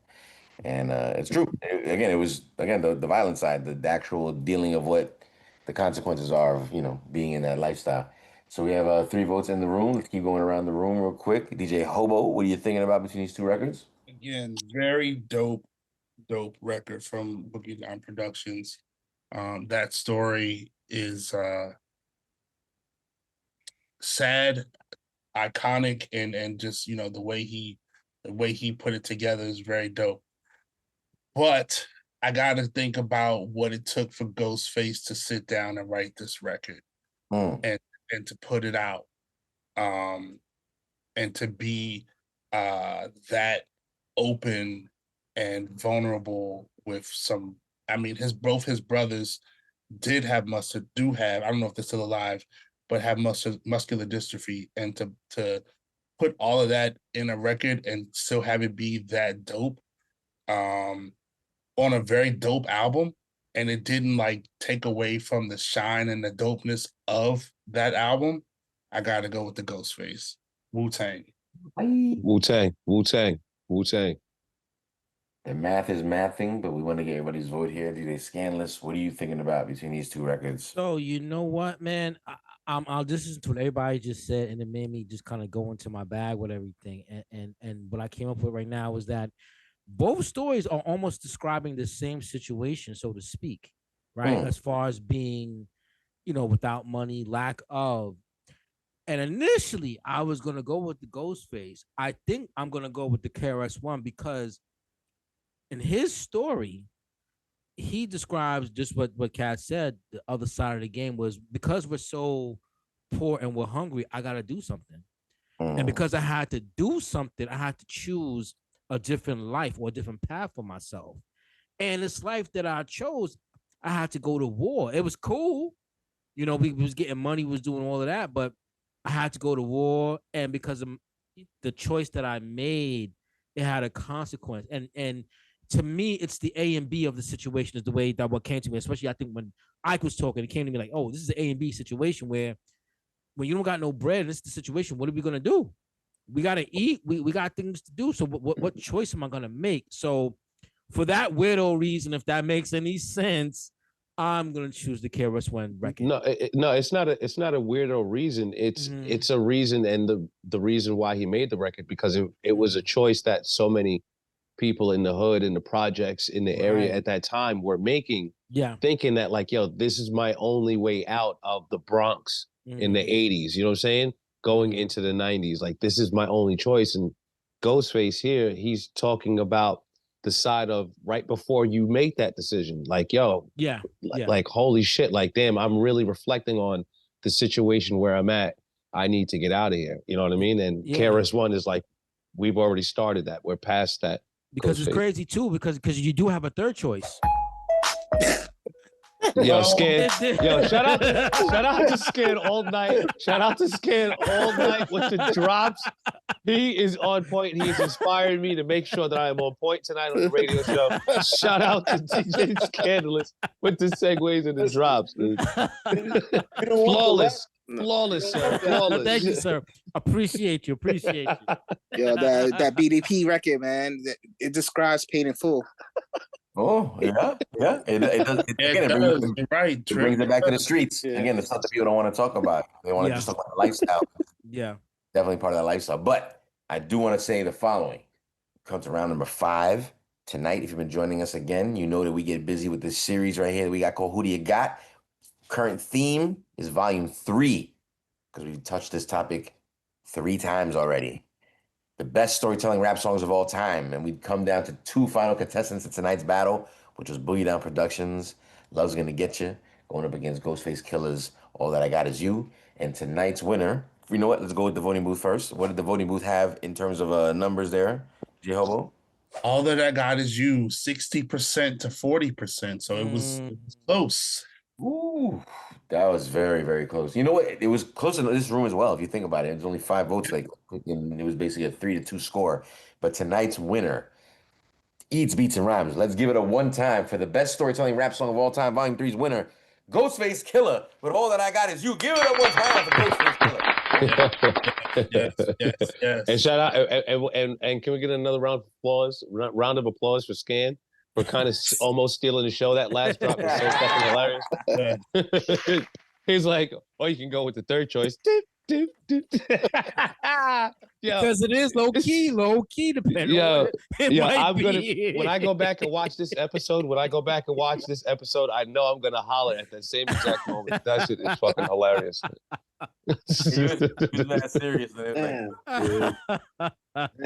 And it's true. It was the violent side, the actual dealing of what the consequences are of being in that lifestyle. So we have 3 votes in the room. Let's keep going around the room real quick. DJ Hobo, what are you thinking about between these 2 records? Again, very dope record from Boogie Down Productions. That story is sad, iconic, and just the way he put it together is very dope. But I got to think about what it took for Ghostface to sit down and write this record and to put it out, and to be that open and vulnerable with some. I mean, both his brothers do have, I don't know if they're still alive, but have muscular dystrophy, and to put all of that in a record and still have it be that dope, on a very dope album, and it didn't take away from the shine and the dopeness of that album. I gotta go with the Ghostface. Wu-Tang. Wu-Tang. Wu-Tang. Wu-Tang. And math is mathing, but we want to get everybody's vote here. DJ Scanless, what are you thinking about between these two records? So you know what, man? I'll just listen to what everybody just said, and it made me just kind of go into my bag with everything. And what I came up with right now was that both stories are almost describing the same situation, so to speak, right? As far as being, without money, lack of. And initially, I was gonna go with the Ghostface. I think I'm gonna go with the KRS One because in his story, he describes just what Kat said. The other side of the game was because we're so poor and we're hungry, I gotta do something. And because I had to do something, I had to choose a different life or a different path for myself. And this life that I chose, I had to go to war. It was cool. We was getting money, was doing all of that, but I had to go to war. And because of the choice that I made, it had a consequence. And to me, it's the A and B of the situation is the way that what came to me, especially I think when Ike was talking, it came to me like, oh, this is an A and B situation where when you don't got no bread, and this is the situation, what are we going to do? We got to eat. We got things to do. So what choice am I going to make? So for that weirdo reason, if that makes any sense, I'm going to choose the KRS One record. No, it's not a weirdo reason. It's a reason, and the reason why he made the record, because it was a choice that so many people in the hood, in the projects, in the area at that time were making, thinking that like, yo, this is my only way out of the Bronx in the 80s, you know what I'm saying? Going into the 90s, like this is my only choice. And Ghostface here, he's talking about the side of right before you make that decision, like, yo, like holy shit, like damn, I'm really reflecting on the situation where I'm at. I need to get out of here. You know what I mean? And KRS One is like, we've already started that. We're past that. Because it's crazy too, because you do have a third choice. Yo, Scan. Yo, shout out to Scan all night. Shout out to Scan all night with the drops. He is on point. He's inspired me to make sure that I am on point tonight on the radio show. Shout out to DJ Scandalous with the segues and the drops, dude. Flawless. Flawless, sir. Flawless. Thank you, sir. Appreciate you. Yo, that BDP record, man, it describes pain in full. Oh, yeah. It does. It brings it back to the streets. Yeah. Again, the stuff that people don't want to talk about. They want to just talk about the lifestyle. Yeah. Definitely part of that lifestyle. But I do want to say the following. Come to round number 5 tonight. If you've been joining us again, you know that we get busy with this series right here that we got called Who Do You Got? Current theme is volume 3, because we've touched this topic 3 times already. The best storytelling rap songs of all time. And we've come down to 2 final contestants in tonight's battle, which was Boogie Down Productions, Love's Gonna Get You, going up against Ghostface Killer's All That I Got Is You. And tonight's winner, you know what? Let's go with the voting booth first. What did the voting booth have in terms of numbers there, J-Hobo? All That I Got Is You, 60% to 40%. So it was close. Ooh, that was very, very close. You know what? It was close in this room as well. If you think about it, it was only 5 votes. Like, and it was basically a 3-2 score. But tonight's winner, Eats, Beats, and Rhymes. Let's give it a one time for the best storytelling rap song of all time. Volume 3's winner, Ghostface Killer. But All That I Got Is You. Give it a one time for Ghostface Killer. Yes. And shout out, and can we get another round of applause for Scan? For kind of almost stealing the show. That last drop was so fucking hilarious. He's like, oh, you can go with the third choice. Because it is low key, depending on it. When I go back and watch this episode, I know I'm gonna holler at that same exact moment. That shit is fucking hilarious. He was that serious. Damn. I want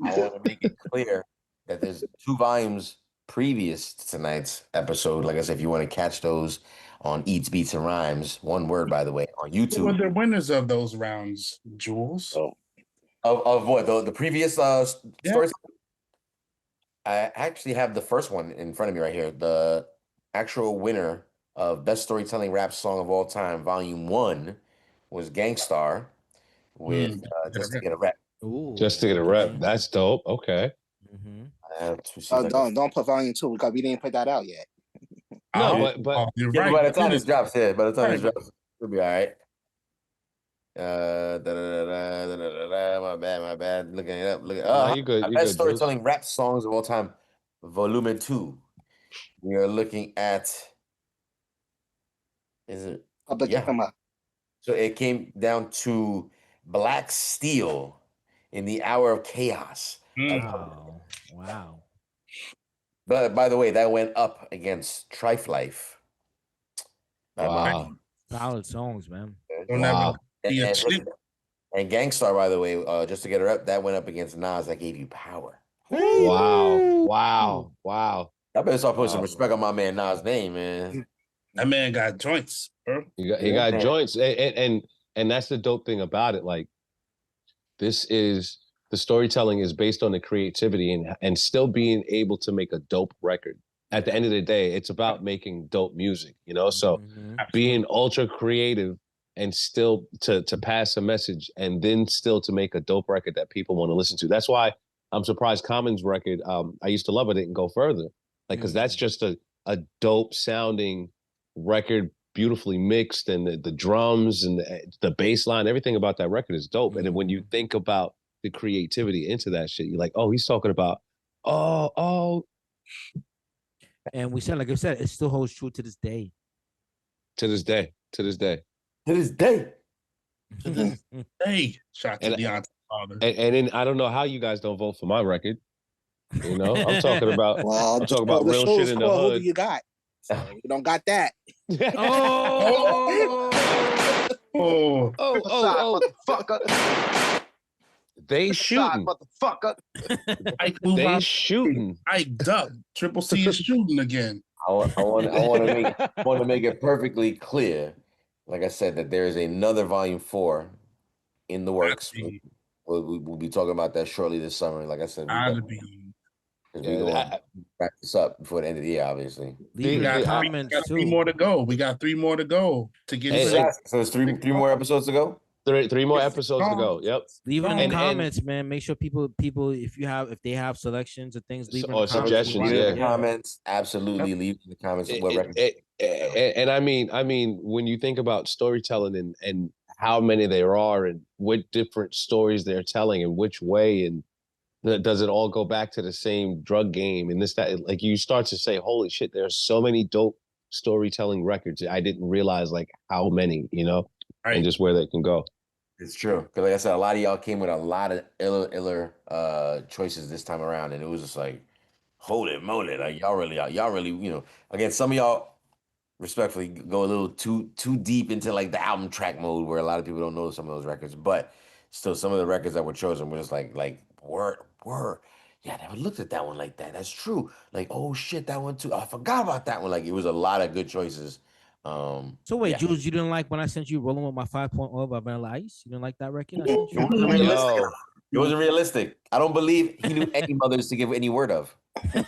to make it clear that there's 2 volumes previous to tonight's episode. Like I said, if you want to catch those on Eats, Beats, and Rhymes, one word, by the way, on YouTube. Who were the winners of those rounds, Jules? Of what? The previous stories? I actually have the first one in front of me right here. The actual winner of Best Storytelling Rap Song of All Time, Volume 1, was Gangstar with Just to Get a Rep. Ooh. Just to Get a Rep. That's dope. Okay. Don't put volume 2 because we didn't put that out yet. No, but you're by right. the time this drops, it'll be all right. My bad. Looking it up. No, you good. My You best good, Jules. storytelling rap songs of all time, Volume 2. We are looking at. Is it? Yeah. So it came down to Black Steel in the Hour of Chaos. Wow. But by the way, that went up against Trife Life. Wow. Solid songs, man. Wow. And Gangstar, by the way, just to get her up, that went up against Nas. That gave you power. Wow. Wow. Wow. I better start putting some respect on my man Nas' name, man. That man got joints, bro. He got joints, and that's the dope thing about it. Like, this is the storytelling is based on the creativity and still being able to make a dope record. At the end of the day, it's about making dope music, you know. So being ultra creative and still to pass a message, and then still to make a dope record that people want to listen to. That's why I'm surprised Common's record, I used to love it, didn't go further. Like, because that's just a dope sounding record, beautifully mixed, and the drums and the bass line, everything about that record is dope. And then when you think about the creativity into that shit, you're like, oh, he's talking about, oh. And we said, like I said, it still holds true to this day. To this day. Hey, shout to Deontay's father. And then I don't know how you guys don't vote for my record. You know, I'm talking about real shit in the hood. Who do you got? So you don't got that. Motherfucker. They shooting. Motherfucker. They shooting. I duck. Triple C is shooting again. I want to make it perfectly clear, like I said, that there is another Volume 4 in the works. We'll be talking about that shortly this summer. Like I said, we're going to wrap this up before the end of the year, obviously. Leave in the comments too. 3 more to go. We got 3 more to go to get. So there's three more episodes to go. Three more episodes to go. Yep. Leave it in the comments, man. Make sure people, if they have selections or things, leave it in the suggestions. Comments. Absolutely, leave in the comments. And I mean, when you think about storytelling and how many there are, and what different stories they're telling, and which way, and does it all go back to the same drug game and this, that, like, you start to say, holy shit, there's so many dope storytelling records. I didn't realize like how many, you know, and just where they can go. It's true. Because like I said, a lot of y'all came with a lot of iller choices this time around. And it was just like, holy moly, like y'all really, you know, again, some of y'all respectfully go a little too deep into like the album track mode, where a lot of people don't know some of those records. But still, some of the records that were chosen were just like word. Yeah, I never looked at that one like that. That's true. Like, oh shit, that one too. I forgot about that one. Like, it was a lot of good choices. So wait, Jules, you didn't like when I sent you Rolling With My 5.0 by Vanilla Ice? You didn't like that record? I sent you? It wasn't realistic. I don't believe he knew any mothers to give any word of.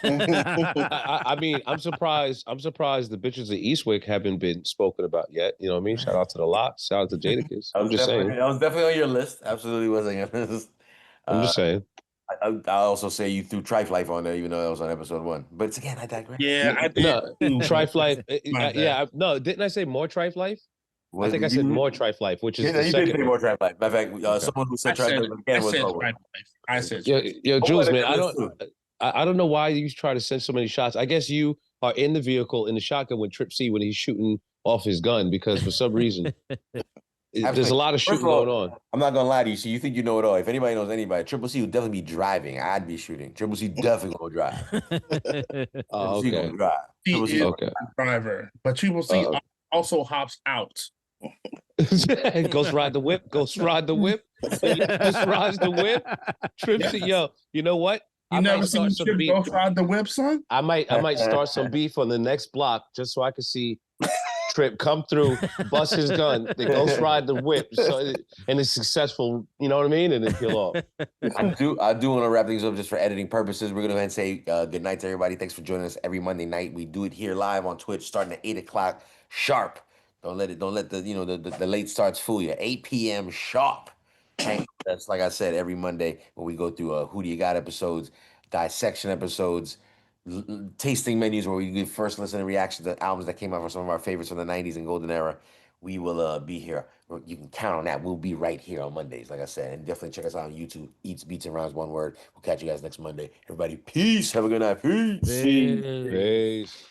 I mean, I'm surprised the bitches of Eastwick haven't been spoken about yet. You know what I mean? Shout out to the lot. Shout out to Jadakiss. I'm just saying. That was definitely on your list. Absolutely was on your list. I'm just saying. I also say you threw Trife Life on there, even though that was on episode 1. But again, I digress. Yeah, I did. No, Trife Life. No, didn't I say more Trife Life? I think I said more Trife Life, which is the you second. Did say more Trife Life. Matter of fact, someone who said Trife Life again was over. I said, yo, Jules, man, I don't know why you try to send so many shots. I guess you are in the vehicle in the shotgun with Trip C when he's shooting off his gun, because for some reason there's a lot of shooting going on. I'm not gonna lie to you. So you think you know it all? If anybody knows anybody, Triple C would definitely be driving. I'd be shooting. Triple C definitely gonna drive. Oh, okay. Gonna drive. He Triple C is a driver, but Triple C also hops out. Ghost ride the whip. Ghost ride the whip. Ghost rides the whip. Trip C, yo, you know what? You never seen Trip Ghost ride the whip, son? I might start some beef on the next block just so I can see Trip come through, bust his gun, then Ghost ride the whip, and it's successful. You know what I mean? And then peel off. I do want to wrap things up just for editing purposes. We're gonna go ahead and say good night to everybody. Thanks for joining us every Monday night. We do it here live on Twitch, starting at 8:00 sharp. Don't let the late starts fool you. 8 p.m. sharp. That's like I said, every Monday when we go through Who Do You Got episodes, dissection episodes, tasting menus where we give first listen and reaction to albums that came out from some of our favorites from the 90s and golden era. We will be here you can count on that. We'll be right here on Mondays, like I said. And definitely check us out on YouTube. Eats, Beats, and Rhymes, one word. We'll catch you guys next Monday. Everybody, peace. Have a good night. Peace. Peace. Peace.